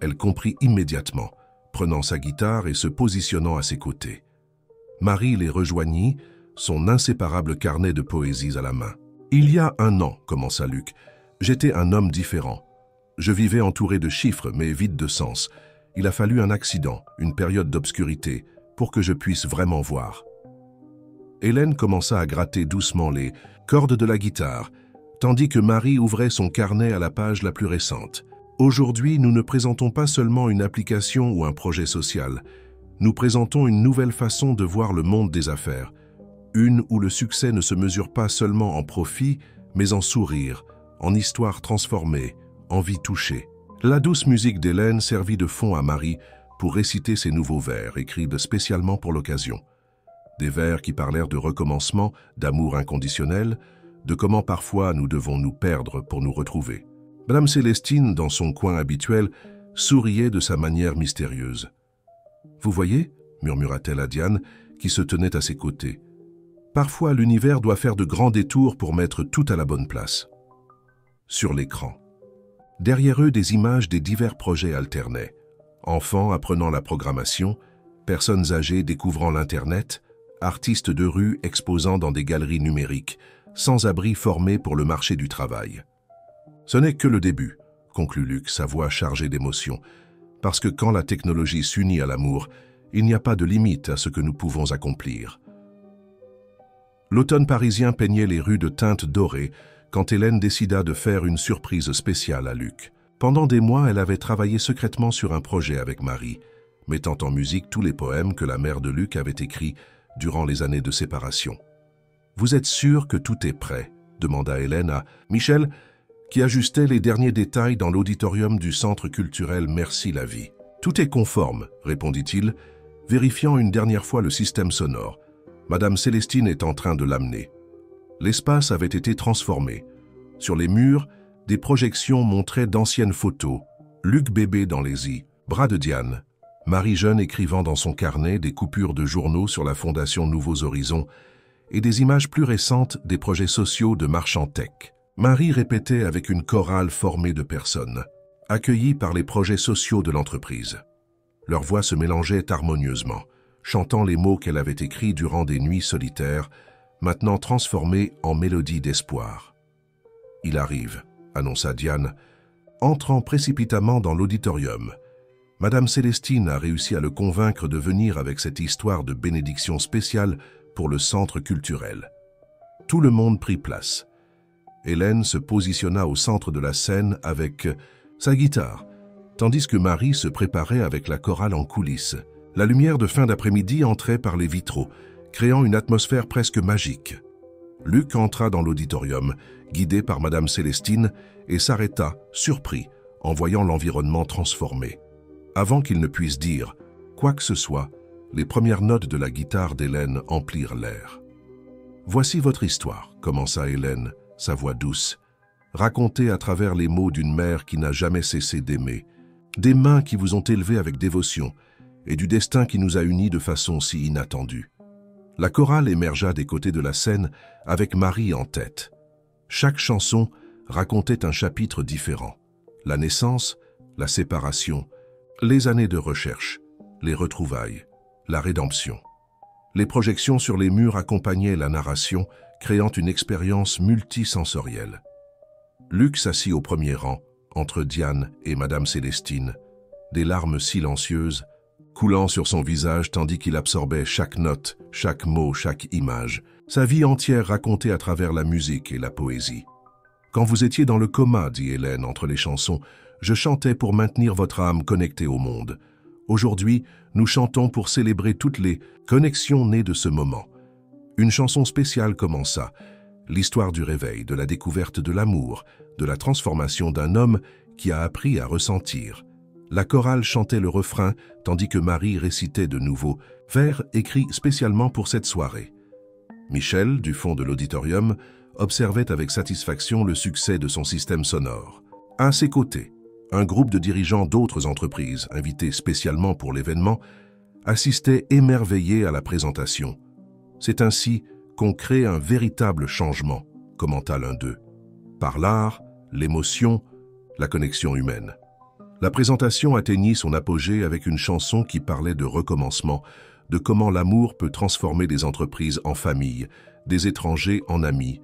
Elle comprit immédiatement, prenant sa guitare et se positionnant à ses côtés. Marie les rejoignit, son inséparable carnet de poésies à la main. « Il y a 1 an, commença Luc, j'étais un homme différent. Je vivais entouré de chiffres, mais vide de sens. Il a fallu un accident, une période d'obscurité, pour que je puisse vraiment voir. » Hélène commença à gratter doucement les cordes de la guitare, tandis que Marie ouvrait son carnet à la page la plus récente. « Aujourd'hui, nous ne présentons pas seulement une application ou un projet social. Nous présentons une nouvelle façon de voir le monde des affaires. Une où le succès ne se mesure pas seulement en profit, mais en sourire, en histoire transformée, en vie touchée. » La douce musique d'Hélène servit de fond à Marie pour réciter ses nouveaux vers, écrits spécialement pour l'occasion. Des vers qui parlèrent de recommencement, d'amour inconditionnel, de comment parfois nous devons nous perdre pour nous retrouver. Madame Célestine, dans son coin habituel, souriait de sa manière mystérieuse. « Vous voyez » murmura-t-elle à Diane, qui se tenait à ses côtés. « Parfois, l'univers doit faire de grands détours pour mettre tout à la bonne place. » Sur l'écran. Derrière eux, des images des divers projets alternaient. Enfants apprenant la programmation, personnes âgées découvrant l'Internet, artistes de rue exposant dans des galeries numériques, sans-abri formés pour le marché du travail. « Ce n'est que le début », conclut Luc, sa voix chargée d'émotion, « parce que quand la technologie s'unit à l'amour, il n'y a pas de limite à ce que nous pouvons accomplir. » L'automne parisien peignait les rues de teintes dorées quand Hélène décida de faire une surprise spéciale à Luc. Pendant des mois, elle avait travaillé secrètement sur un projet avec Marie, mettant en musique tous les poèmes que la mère de Luc avait écrits durant les années de séparation. Vous êtes sûr que tout est prêt? Demanda Hélène à Michel, qui ajustait les derniers détails dans l'auditorium du centre culturel Merci la Vie. Tout est conforme, répondit-il, vérifiant une dernière fois le système sonore. Madame Célestine est en train de l'amener. L'espace avait été transformé. Sur les murs, des projections montraient d'anciennes photos. Luc bébé dans les i, bras de Diane. Marie jeune écrivant dans son carnet des coupures de journaux sur la Fondation Nouveaux Horizons et des images plus récentes des projets sociaux de Marchand Tech. Marie répétait avec une chorale formée de personnes, accueillies par les projets sociaux de l'entreprise. Leurs voix se mélangeaient harmonieusement, chantant les mots qu'elle avait écrits durant des nuits solitaires, maintenant transformés en mélodies d'espoir. « Il arrive », annonça Diane, entrant précipitamment dans l'auditorium. Madame Célestine a réussi à le convaincre de venir avec cette histoire de bénédiction spéciale pour le centre culturel. Tout le monde prit place. Hélène se positionna au centre de la scène avec sa guitare, tandis que Marie se préparait avec la chorale en coulisses. La lumière de fin d'après-midi entrait par les vitraux, créant une atmosphère presque magique. Luc entra dans l'auditorium, guidé par Madame Célestine, et s'arrêta, surpris, en voyant l'environnement transformé. Avant qu'il ne puisse dire quoi que ce soit, les premières notes de la guitare d'Hélène emplirent l'air. « Voici votre histoire », commença Hélène, sa voix douce, racontée à travers les mots d'une mère qui n'a jamais cessé d'aimer, des mains qui vous ont élevé avec dévotion et du destin qui nous a unis de façon si inattendue. La chorale émergea des côtés de la scène avec Marie en tête. Chaque chanson racontait un chapitre différent. La naissance, la séparation, les années de recherche, les retrouvailles, la rédemption. Les projections sur les murs accompagnaient la narration, créant une expérience multisensorielle. Luc s'assit au premier rang, entre Diane et Madame Célestine, des larmes silencieuses coulant sur son visage tandis qu'il absorbait chaque note, chaque mot, chaque image, sa vie entière racontée à travers la musique et la poésie. « Quand vous étiez dans le coma, dit Hélène entre les chansons, je chantais pour maintenir votre âme connectée au monde. Aujourd'hui, nous chantons pour célébrer toutes les connexions nées de ce moment. » Une chanson spéciale commença, l'histoire du réveil, de la découverte de l'amour, de la transformation d'un homme qui a appris à ressentir. La chorale chantait le refrain, tandis que Marie récitait de nouveaux vers écrits spécialement pour cette soirée. Michel, du fond de l'auditorium, observait avec satisfaction le succès de son système sonore. À ses côtés, un groupe de dirigeants d'autres entreprises, invités spécialement pour l'événement, assistait émerveillé à la présentation. « C'est ainsi qu'on crée un véritable changement », commenta l'un d'eux. « Par l'art, l'émotion, la connexion humaine. » La présentation atteignit son apogée avec une chanson qui parlait de recommencement, de comment l'amour peut transformer des entreprises en familles, des étrangers en amis,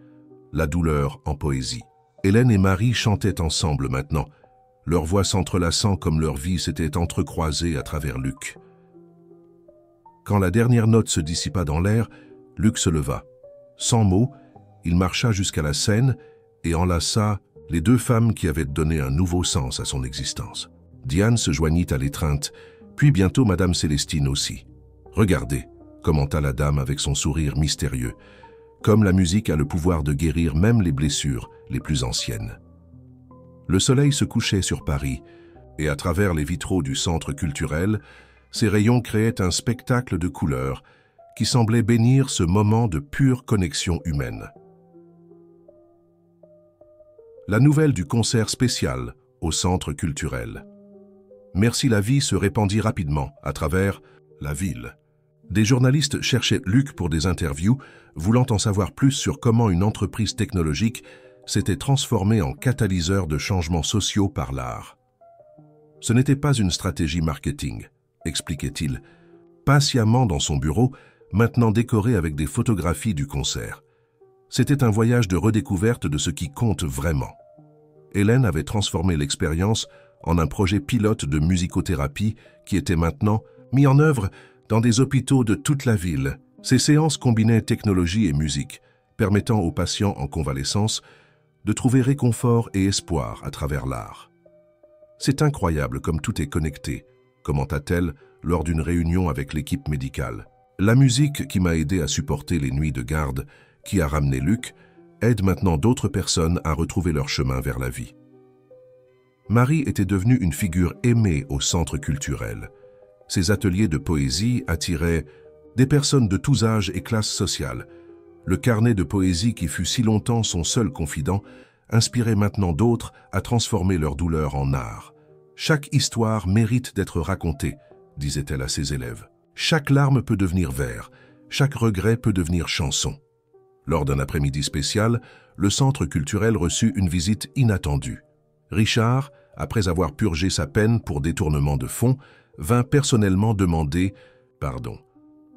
la douleur en poésie. Hélène et Marie chantaient ensemble maintenant, leurs voix s'entrelaçant comme leur vie s'était entrecroisée à travers Luc. Quand la dernière note se dissipa dans l'air, Luc se leva. Sans mots, il marcha jusqu'à la scène et enlaça les deux femmes qui avaient donné un nouveau sens à son existence. Diane se joignit à l'étreinte, puis bientôt Madame Célestine aussi. « Regardez », commenta la dame avec son sourire mystérieux, comme la musique a le pouvoir de guérir même les blessures les plus anciennes. Le soleil se couchait sur Paris, et à travers les vitraux du centre culturel, ses rayons créaient un spectacle de couleurs qui semblait bénir ce moment de pure connexion humaine. La nouvelle du concert spécial au centre culturel. Merci la vie se répandit rapidement à travers la ville. Des journalistes cherchaient Luc pour des interviews, voulant en savoir plus sur comment une entreprise technologique s'était transformée en catalyseur de changements sociaux par l'art. Ce n'était pas une stratégie marketing, expliquait-il, patiemment dans son bureau, maintenant décoré avec des photographies du concert. C'était un voyage de redécouverte de ce qui compte vraiment. Hélène avait transformé l'expérience en un projet pilote de musicothérapie qui était maintenant mis en œuvre dans des hôpitaux de toute la ville. Ces séances combinaient technologie et musique, permettant aux patients en convalescence de trouver réconfort et espoir à travers l'art. « C'est incroyable comme tout est connecté », commenta-t-elle lors d'une réunion avec l'équipe médicale. « La musique qui m'a aidé à supporter les nuits de garde qui a ramené Luc, aide maintenant d'autres personnes à retrouver leur chemin vers la vie. Marie était devenue une figure aimée au centre culturel. Ses ateliers de poésie attiraient des personnes de tous âges et classes sociales. Le carnet de poésie qui fut si longtemps son seul confident inspirait maintenant d'autres à transformer leur douleur en art. Chaque histoire mérite d'être racontée, disait-elle à ses élèves. Chaque larme peut devenir vers, chaque regret peut devenir chanson. Lors d'un après-midi spécial, le centre culturel reçut une visite inattendue. Richard, après avoir purgé sa peine pour détournement de fonds, vint personnellement demander pardon.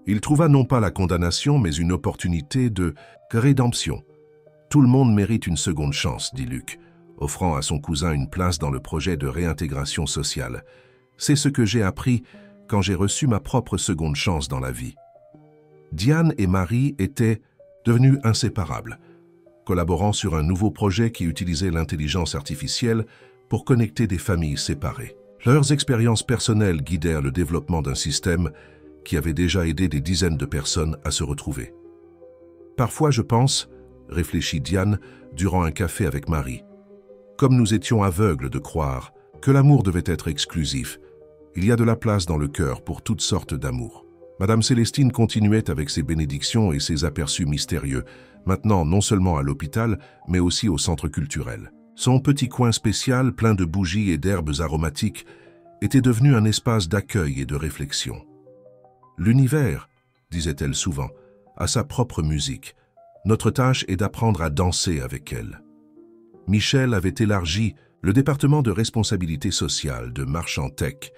Il trouva non pas la condamnation, mais une opportunité de rédemption. « Tout le monde mérite une seconde chance », dit Luc, offrant à son cousin une place dans le projet de réintégration sociale. « C'est ce que j'ai appris quand j'ai reçu ma propre seconde chance dans la vie. » Diane et Marie étaient devenues inséparables, collaborant sur un nouveau projet qui utilisait l'intelligence artificielle pour connecter des familles séparées. Leurs expériences personnelles guidèrent le développement d'un système qui avait déjà aidé des dizaines de personnes à se retrouver. « Parfois, je pense, » réfléchit Diane durant un café avec Marie, « comme nous étions aveugles de croire que l'amour devait être exclusif, il y a de la place dans le cœur pour toutes sortes d'amour. » Madame Célestine continuait avec ses bénédictions et ses aperçus mystérieux, maintenant non seulement à l'hôpital, mais aussi au centre culturel. Son petit coin spécial, plein de bougies et d'herbes aromatiques, était devenu un espace d'accueil et de réflexion. « L'univers, disait-elle souvent, a sa propre musique. Notre tâche est d'apprendre à danser avec elle. » Michel avait élargi le département de responsabilité sociale de Marchand Tech,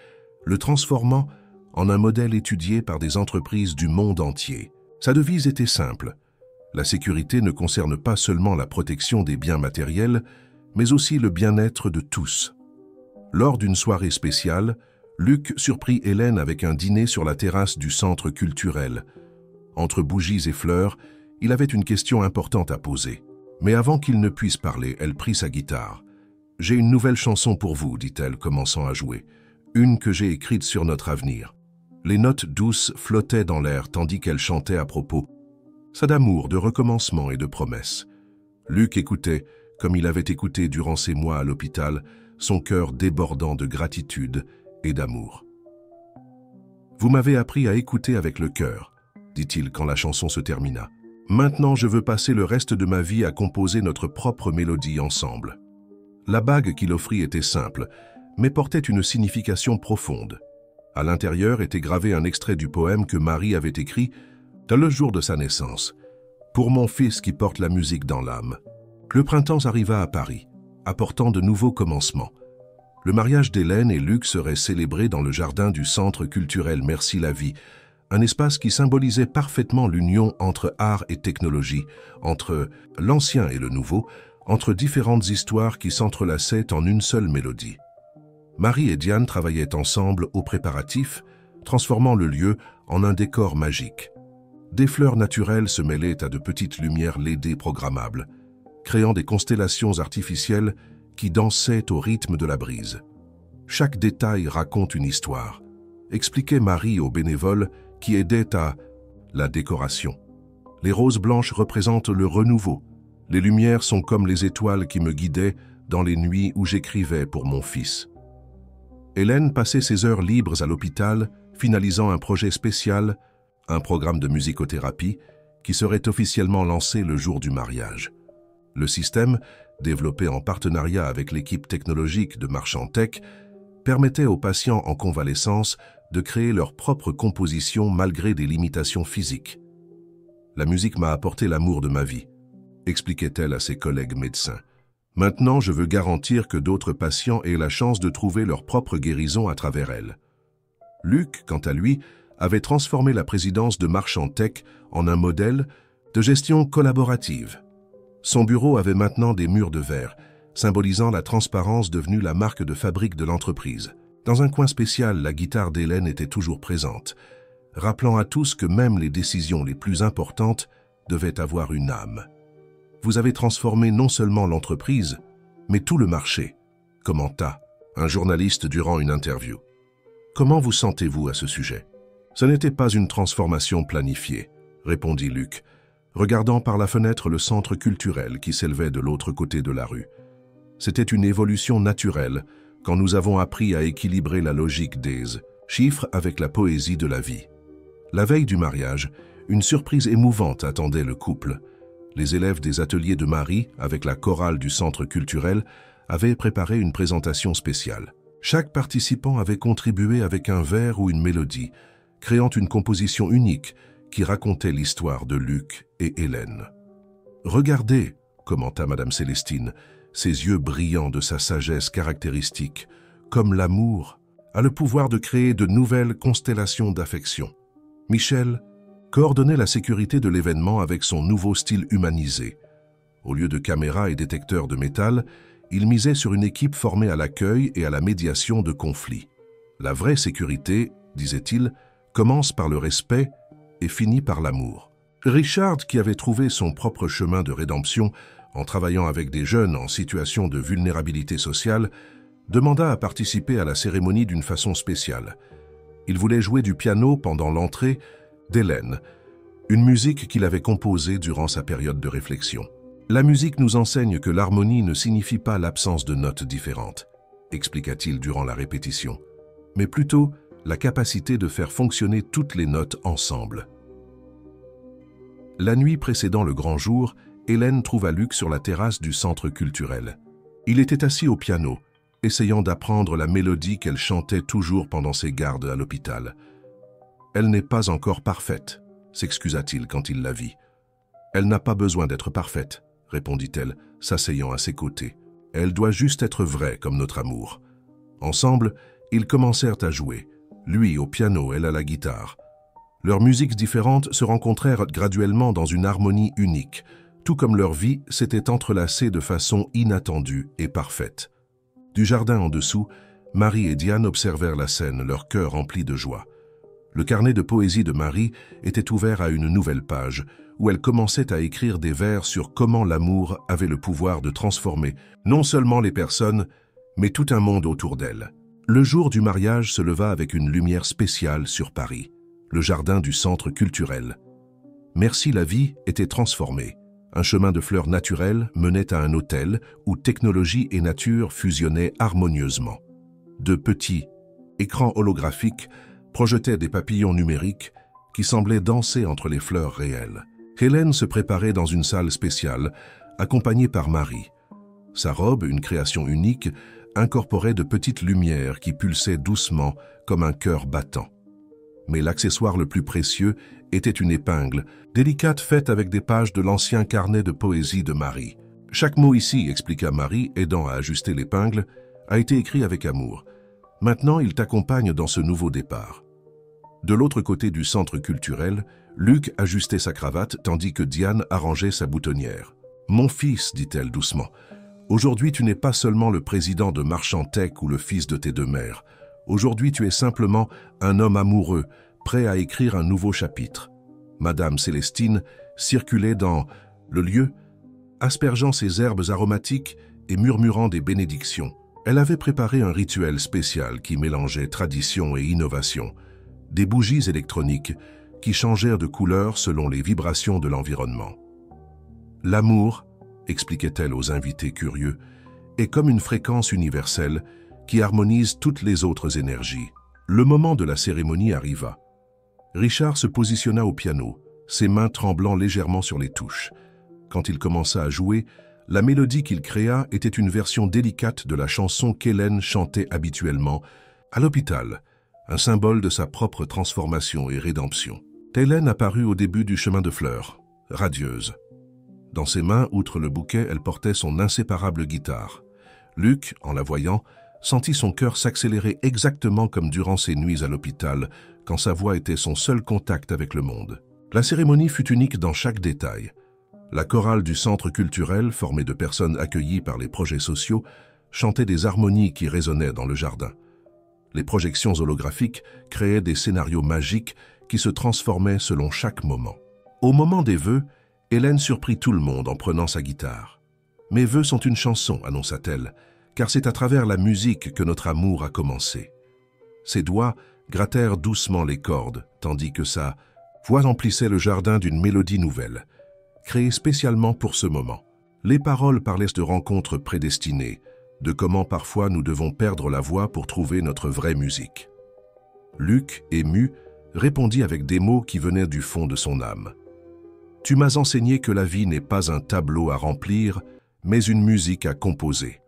le transformant en un modèle étudié par des entreprises du monde entier. Sa devise était simple. La sécurité ne concerne pas seulement la protection des biens matériels, mais aussi le bien-être de tous. Lors d'une soirée spéciale, Luc surprit Hélène avec un dîner sur la terrasse du centre culturel. Entre bougies et fleurs, il avait une question importante à poser. Mais avant qu'il ne puisse parler, elle prit sa guitare. « J'ai une nouvelle chanson pour vous, dit-elle, commençant à jouer. Une que j'ai écrite sur notre avenir. » Les notes douces flottaient dans l'air tandis qu'elle chantait à propos. Ça d'amour, de recommencement et de promesses. Luc écoutait, comme il avait écouté durant ces mois à l'hôpital, son cœur débordant de gratitude et d'amour. « Vous m'avez appris à écouter avec le cœur, dit-il quand la chanson se termina. Maintenant, je veux passer le reste de ma vie à composer notre propre mélodie ensemble. » La bague qu'il offrit était simple, mais portait une signification profonde. À l'intérieur était gravé un extrait du poème que Marie avait écrit le jour de sa naissance, « Pour mon fils qui porte la musique dans l'âme ». Le printemps arriva à Paris, apportant de nouveaux commencements. Le mariage d'Hélène et Luc serait célébré dans le jardin du centre culturel Merci la vie, un espace qui symbolisait parfaitement l'union entre art et technologie, entre l'ancien et le nouveau, entre différentes histoires qui s'entrelaçaient en une seule mélodie. Marie et Diane travaillaient ensemble aux préparatifs, transformant le lieu en un décor magique. Des fleurs naturelles se mêlaient à de petites lumières LED programmables, créant des constellations artificielles qui dansaient au rythme de la brise. Chaque détail raconte une histoire, expliquait Marie aux bénévoles qui aidaient à la décoration. Les roses blanches représentent le renouveau. Les lumières sont comme les étoiles qui me guidaient dans les nuits où j'écrivais pour mon fils. Hélène passait ses heures libres à l'hôpital, finalisant un projet spécial, un programme de musicothérapie, qui serait officiellement lancé le jour du mariage. Le système, développé en partenariat avec l'équipe technologique de Marchand Tech, permettait aux patients en convalescence de créer leur propre composition malgré des limitations physiques. « La musique m'a apporté l'amour de ma vie », expliquait-elle à ses collègues médecins. Maintenant, je veux garantir que d'autres patients aient la chance de trouver leur propre guérison à travers elle. Luc, quant à lui, avait transformé la présidence de Marchand Tech en un modèle de gestion collaborative. Son bureau avait maintenant des murs de verre, symbolisant la transparence devenue la marque de fabrique de l'entreprise. Dans un coin spécial, la guitare d'Hélène était toujours présente, rappelant à tous que même les décisions les plus importantes devaient avoir une âme. Vous avez transformé non seulement l'entreprise, mais tout le marché, commenta un journaliste durant une interview. Comment vous sentez-vous à ce sujet? Ce n'était pas une transformation planifiée, répondit Luc, regardant par la fenêtre le centre culturel qui s'élevait de l'autre côté de la rue. C'était une évolution naturelle quand nous avons appris à équilibrer la logique des chiffres avec la poésie de la vie. La veille du mariage, une surprise émouvante attendait le couple. Les élèves des ateliers de Marie, avec la chorale du centre culturel, avaient préparé une présentation spéciale. Chaque participant avait contribué avec un vers ou une mélodie, créant une composition unique qui racontait l'histoire de Luc et Hélène. « Regardez », commenta Madame Célestine, ses yeux brillants de sa sagesse caractéristique, comme l'amour a le pouvoir de créer de nouvelles constellations d'affection. Michel coordonnait la sécurité de l'événement avec son nouveau style humanisé. Au lieu de caméras et détecteurs de métal, il misait sur une équipe formée à l'accueil et à la médiation de conflits. La vraie sécurité, disait-il, commence par le respect et finit par l'amour. Richard, qui avait trouvé son propre chemin de rédemption en travaillant avec des jeunes en situation de vulnérabilité sociale, demanda à participer à la cérémonie d'une façon spéciale. Il voulait jouer du piano pendant l'entrée d'Hélène, une musique qu'il avait composée durant sa période de réflexion. La musique nous enseigne que l'harmonie ne signifie pas l'absence de notes différentes, expliqua-t-il durant la répétition, mais plutôt la capacité de faire fonctionner toutes les notes ensemble. La nuit précédant le grand jour, Hélène trouva Luc sur la terrasse du centre culturel. Il était assis au piano, essayant d'apprendre la mélodie qu'elle chantait toujours pendant ses gardes à l'hôpital. « Elle n'est pas encore parfaite », s'excusa-t-il quand il la vit. « Elle n'a pas besoin d'être parfaite », répondit-elle, s'asseyant à ses côtés. « Elle doit juste être vraie comme notre amour. » Ensemble, ils commencèrent à jouer, lui au piano, elle à la guitare. Leurs musiques différentes se rencontrèrent graduellement dans une harmonie unique, tout comme leur vie s'était entrelacée de façon inattendue et parfaite. Du jardin en dessous, Marie et Diane observèrent la scène, leur cœur rempli de joie. Le carnet de poésie de Marie était ouvert à une nouvelle page, où elle commençait à écrire des vers sur comment l'amour avait le pouvoir de transformer non seulement les personnes, mais tout un monde autour d'elle. Le jour du mariage se leva avec une lumière spéciale sur Paris, le jardin du centre culturel. Merci la vie était transformée. Un chemin de fleurs naturelles menait à un hôtel où technologie et nature fusionnaient harmonieusement. De petits écrans holographiques projetaient des papillons numériques qui semblaient danser entre les fleurs réelles. Hélène se préparait dans une salle spéciale, accompagnée par Marie. Sa robe, une création unique, incorporait de petites lumières qui pulsaient doucement comme un cœur battant. Mais l'accessoire le plus précieux était une épingle, délicate faite avec des pages de l'ancien carnet de poésie de Marie. Chaque mot ici, expliqua Marie, aidant à ajuster l'épingle, a été écrit avec amour. Maintenant, il t'accompagne dans ce nouveau départ. De l'autre côté du centre culturel, Luc ajustait sa cravate tandis que Diane arrangeait sa boutonnière. « Mon fils, dit-elle doucement, aujourd'hui tu n'es pas seulement le président de Marchand Tech ou le fils de tes deux mères. Aujourd'hui tu es simplement un homme amoureux, prêt à écrire un nouveau chapitre. » Madame Célestine circulait dans le lieu, aspergeant ses herbes aromatiques et murmurant des bénédictions. Elle avait préparé un rituel spécial qui mélangeait tradition et innovation, des bougies électroniques qui changèrent de couleur selon les vibrations de l'environnement. L'amour, expliquait-elle aux invités curieux, est comme une fréquence universelle qui harmonise toutes les autres énergies. Le moment de la cérémonie arriva. Richard se positionna au piano, ses mains tremblant légèrement sur les touches. Quand il commença à jouer, la mélodie qu'il créa était une version délicate de la chanson qu'Hélène chantait habituellement à l'hôpital, un symbole de sa propre transformation et rédemption. Hélène apparut au début du chemin de fleurs, radieuse. Dans ses mains, outre le bouquet, elle portait son inséparable guitare. Luc, en la voyant, sentit son cœur s'accélérer exactement comme durant ses nuits à l'hôpital, quand sa voix était son seul contact avec le monde. La cérémonie fut unique dans chaque détail. La chorale du centre culturel, formée de personnes accueillies par les projets sociaux, chantait des harmonies qui résonnaient dans le jardin. Les projections holographiques créaient des scénarios magiques qui se transformaient selon chaque moment. Au moment des vœux, Hélène surprit tout le monde en prenant sa guitare. « Mes vœux sont une chanson », annonça-t-elle, « car c'est à travers la musique que notre amour a commencé. » Ses doigts grattèrent doucement les cordes, tandis que sa voix emplissait le jardin d'une mélodie nouvelle. créé spécialement pour ce moment. Les paroles parlaient de rencontres prédestinées, de comment parfois nous devons perdre la voix pour trouver notre vraie musique. Luc, ému, répondit avec des mots qui venaient du fond de son âme. « Tu m'as enseigné que la vie n'est pas un tableau à remplir, mais une musique à composer.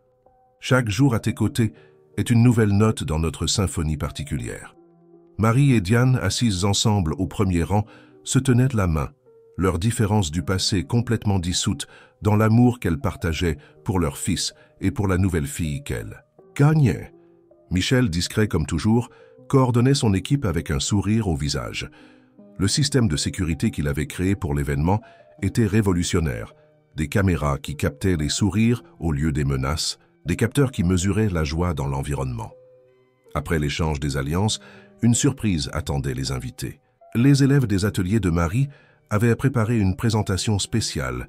Chaque jour à tes côtés est une nouvelle note dans notre symphonie particulière. » Marie et Diane, assises ensemble au premier rang, se tenaient de la main, leurs différences du passé complètement dissoutes dans l'amour qu'elles partageaient pour leur fils et pour la nouvelle fille qu'elle gagnait. Michel, discret comme toujours, coordonnait son équipe avec un sourire au visage. Le système de sécurité qu'il avait créé pour l'événement était révolutionnaire. Des caméras qui captaient les sourires au lieu des menaces, des capteurs qui mesuraient la joie dans l'environnement. Après l'échange des alliances, une surprise attendait les invités. Les élèves des ateliers de Marie avaient préparé une présentation spéciale,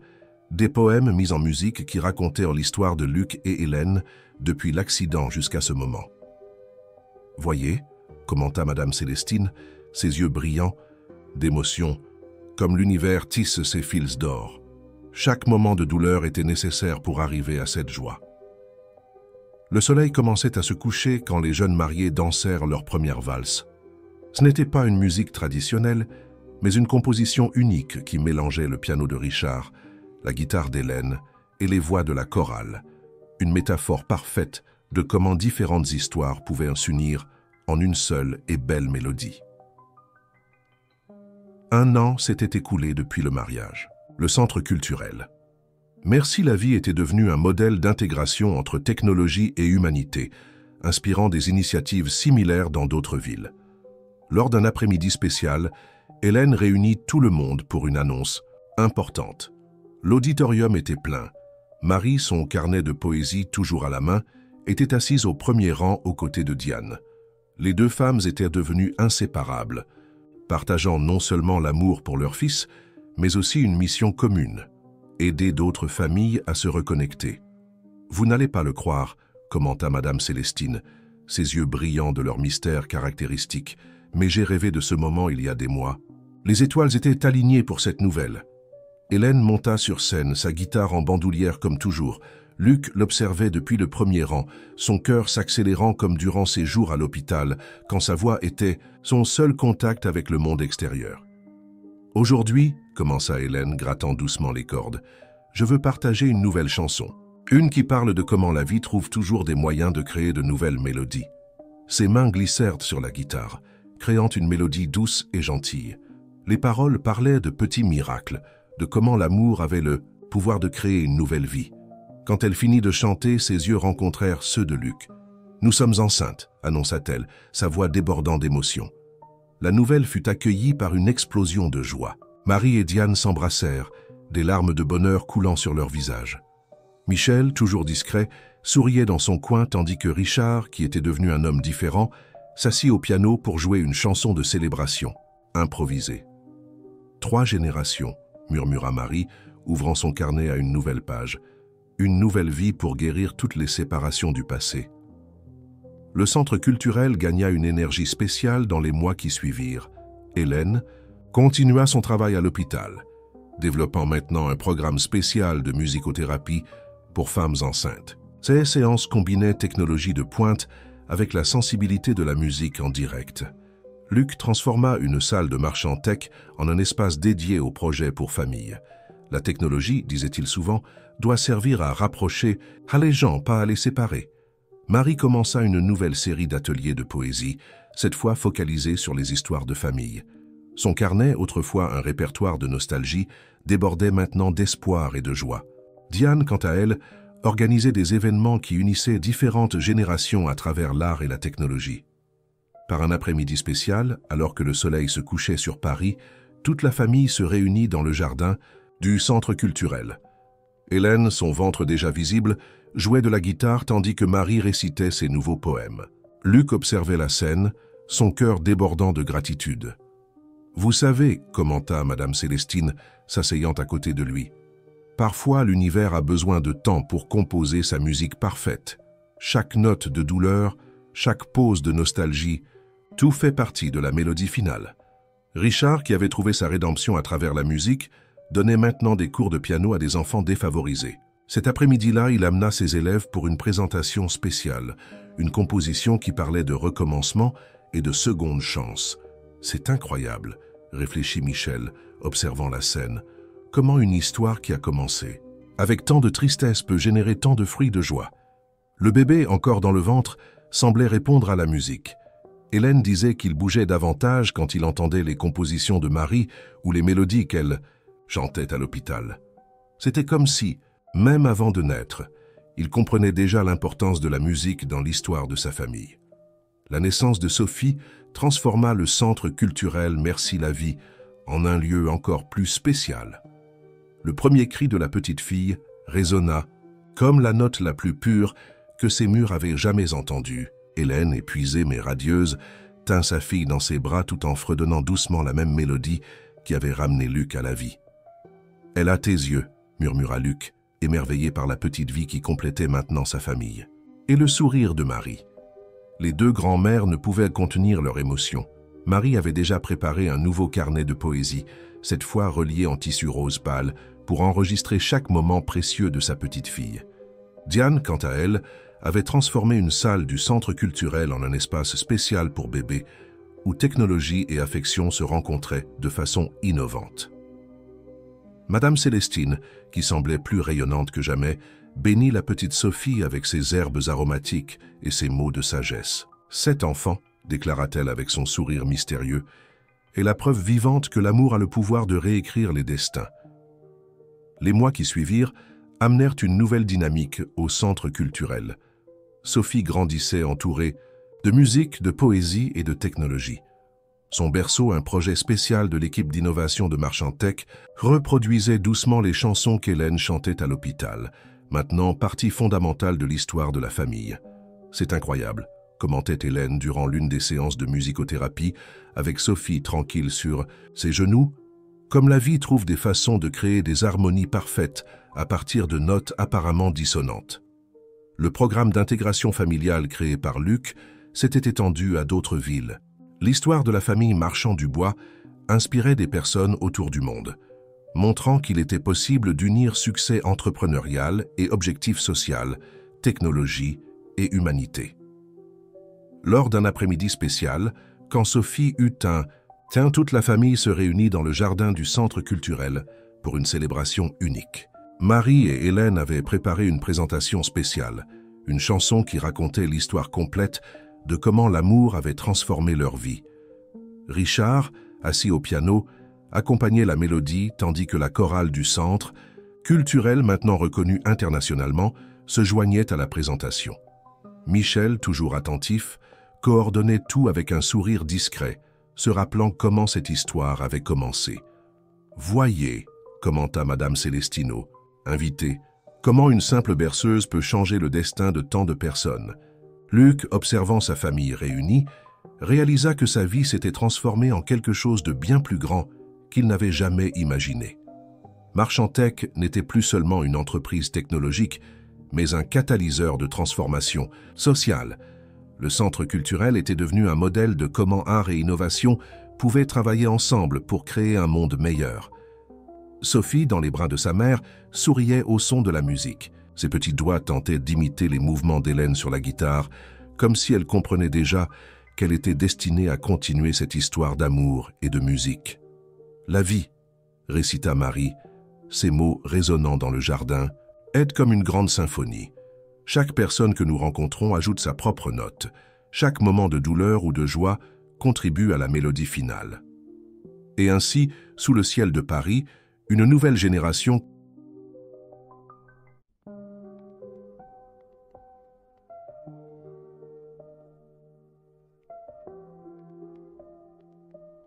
des poèmes mis en musique qui racontèrent l'histoire de Luc et Hélène depuis l'accident jusqu'à ce moment. « Voyez » commenta Madame Célestine, ses yeux brillants, d'émotion, comme l'univers tisse ses fils d'or. Chaque moment de douleur était nécessaire pour arriver à cette joie. Le soleil commençait à se coucher quand les jeunes mariés dansèrent leur première valse. Ce n'était pas une musique traditionnelle, mais une composition unique qui mélangeait le piano de Richard, la guitare d'Hélène et les voix de la chorale, une métaphore parfaite de comment différentes histoires pouvaient s'unir en une seule et belle mélodie. 1 an s'était écoulé depuis le mariage. Le centre culturel. Merci la vie était devenu un modèle d'intégration entre technologie et humanité, inspirant des initiatives similaires dans d'autres villes. Lors d'un après-midi spécial, Hélène réunit tout le monde pour une annonce importante. L'auditorium était plein. Marie, son carnet de poésie toujours à la main, était assise au premier rang aux côtés de Diane. Les deux femmes étaient devenues inséparables, partageant non seulement l'amour pour leur fils, mais aussi une mission commune, aider d'autres familles à se reconnecter. « Vous n'allez pas le croire », commenta Madame Célestine, ses yeux brillants de leur mystère caractéristique, « mais j'ai rêvé de ce moment il y a des mois. Les étoiles étaient alignées pour cette nouvelle. » Hélène monta sur scène, sa guitare en bandoulière comme toujours. Luc l'observait depuis le premier rang, son cœur s'accélérant comme durant ses jours à l'hôpital, quand sa voix était son seul contact avec le monde extérieur. « Aujourd'hui, » commença Hélène, grattant doucement les cordes, « je veux partager une nouvelle chanson. Une qui parle de comment la vie trouve toujours des moyens de créer de nouvelles mélodies. » Ses mains glissèrent sur la guitare, créant une mélodie douce et gentille. Les paroles parlaient de petits miracles, de comment l'amour avait le pouvoir de créer une nouvelle vie. Quand elle finit de chanter, ses yeux rencontrèrent ceux de Luc. « Nous sommes enceintes », annonça-t-elle, sa voix débordant d'émotion. La nouvelle fut accueillie par une explosion de joie. Marie et Diane s'embrassèrent, des larmes de bonheur coulant sur leur visage. Michel, toujours discret, souriait dans son coin tandis que Richard, qui était devenu un homme différent, s'assit au piano pour jouer une chanson de célébration, improvisée. « 3 générations », murmura Marie, ouvrant son carnet à une nouvelle page. Une nouvelle vie pour guérir toutes les séparations du passé. Le centre culturel gagna une énergie spéciale dans les mois qui suivirent. Hélène continua son travail à l'hôpital, développant maintenant un programme spécial de musicothérapie pour femmes enceintes. Ces séances combinaient technologie de pointe avec la sensibilité de la musique en direct. Luc transforma une salle de marchand tech en un espace dédié aux projets pour familles. La technologie, disait-il souvent, doit servir à rapprocher les gens, pas à les séparer. Marie commença une nouvelle série d'ateliers de poésie, cette fois focalisée sur les histoires de famille. Son carnet, autrefois un répertoire de nostalgie, débordait maintenant d'espoir et de joie. Diane, quant à elle, organisait des événements qui unissaient différentes générations à travers l'art et la technologie. Par un après-midi spécial, alors que le soleil se couchait sur Paris, toute la famille se réunit dans le jardin du centre culturel. Hélène, son ventre déjà visible, jouait de la guitare tandis que Marie récitait ses nouveaux poèmes. Luc observait la scène, son cœur débordant de gratitude. « Vous savez, » commenta Madame Célestine, s'asseyant à côté de lui, « parfois l'univers a besoin de temps pour composer sa musique parfaite. Chaque note de douleur, chaque pause de nostalgie, tout fait partie de la mélodie finale. » Richard, qui avait trouvé sa rédemption à travers la musique, donnait maintenant des cours de piano à des enfants défavorisés. Cet après-midi-là, il amena ses élèves pour une présentation spéciale, une composition qui parlait de recommencement et de seconde chance. C'est incroyable, réfléchit Michel, observant la scène. Comment une histoire qui a commencé, avec tant de tristesse, peut générer tant de fruits de joie? Le bébé, encore dans le ventre, semblait répondre à la musique. Hélène disait qu'il bougeait davantage quand il entendait les compositions de Marie ou les mélodies qu'elle chantait à l'hôpital. C'était comme si, même avant de naître, il comprenait déjà l'importance de la musique dans l'histoire de sa famille. La naissance de Sophie transforma le centre culturel Merci la vie en un lieu encore plus spécial. Le premier cri de la petite fille résonna comme la note la plus pure que ces murs avaient jamais entendue. Hélène, épuisée mais radieuse, tint sa fille dans ses bras tout en fredonnant doucement la même mélodie qui avait ramené Luc à la vie. « Elle a tes yeux », murmura Luc, émerveillé par la petite vie qui complétait maintenant sa famille. Et le sourire de Marie. Les deux grands-mères ne pouvaient contenir leur émotion. Marie avait déjà préparé un nouveau carnet de poésie, cette fois relié en tissu rose pâle, pour enregistrer chaque moment précieux de sa petite fille. Diane, quant à elle, avait transformé une salle du centre culturel en un espace spécial pour bébés, où technologie et affection se rencontraient de façon innovante. Madame Célestine, qui semblait plus rayonnante que jamais, bénit la petite Sophie avec ses herbes aromatiques et ses mots de sagesse. « Cet enfant, déclara-t-elle avec son sourire mystérieux, est la preuve vivante que l'amour a le pouvoir de réécrire les destins. » Les mois qui suivirent amenèrent une nouvelle dynamique au centre culturel. Sophie grandissait entourée de musique, de poésie et de technologie. Son berceau, un projet spécial de l'équipe d'innovation de Marchantech, reproduisait doucement les chansons qu'Hélène chantait à l'hôpital, maintenant partie fondamentale de l'histoire de la famille. « C'est incroyable », commentait Hélène durant l'une des séances de musicothérapie, avec Sophie tranquille sur ses genoux. Comme la vie trouve des façons de créer des harmonies parfaites à partir de notes apparemment dissonantes. Le programme d'intégration familiale créé par Luc s'était étendu à d'autres villes. L'histoire de la famille Marchand du Bois inspirait des personnes autour du monde, montrant qu'il était possible d'unir succès entrepreneurial et objectif social, technologie et humanité. Lors d'un après-midi spécial, quand Sophie eut un « Tiens, toute la famille se réunit dans le jardin du centre culturel pour une célébration unique. » Marie et Hélène avaient préparé une présentation spéciale, une chanson qui racontait l'histoire complète de comment l'amour avait transformé leur vie. Richard, assis au piano, accompagnait la mélodie tandis que la chorale du centre, culturelle maintenant reconnue internationalement, se joignait à la présentation. Michel, toujours attentif, coordonnait tout avec un sourire discret, se rappelant comment cette histoire avait commencé. « Voyez », commenta Madame Célestino, invitée, « comment une simple berceuse peut changer le destin de tant de personnes. » Luc, observant sa famille réunie, réalisa que sa vie s'était transformée en quelque chose de bien plus grand qu'il n'avait jamais imaginé. Marchantech n'était plus seulement une entreprise technologique, mais un catalyseur de transformation sociale. Le centre culturel était devenu un modèle de comment art et innovation pouvaient travailler ensemble pour créer un monde meilleur. Sophie, dans les bras de sa mère, souriait au son de la musique. Ses petits doigts tentaient d'imiter les mouvements d'Hélène sur la guitare, comme si elle comprenait déjà qu'elle était destinée à continuer cette histoire d'amour et de musique. « La vie », récita Marie, ces mots résonnant dans le jardin, est comme une grande symphonie. Chaque personne que nous rencontrons ajoute sa propre note. Chaque moment de douleur ou de joie contribue à la mélodie finale. Et ainsi, sous le ciel de Paris, une nouvelle génération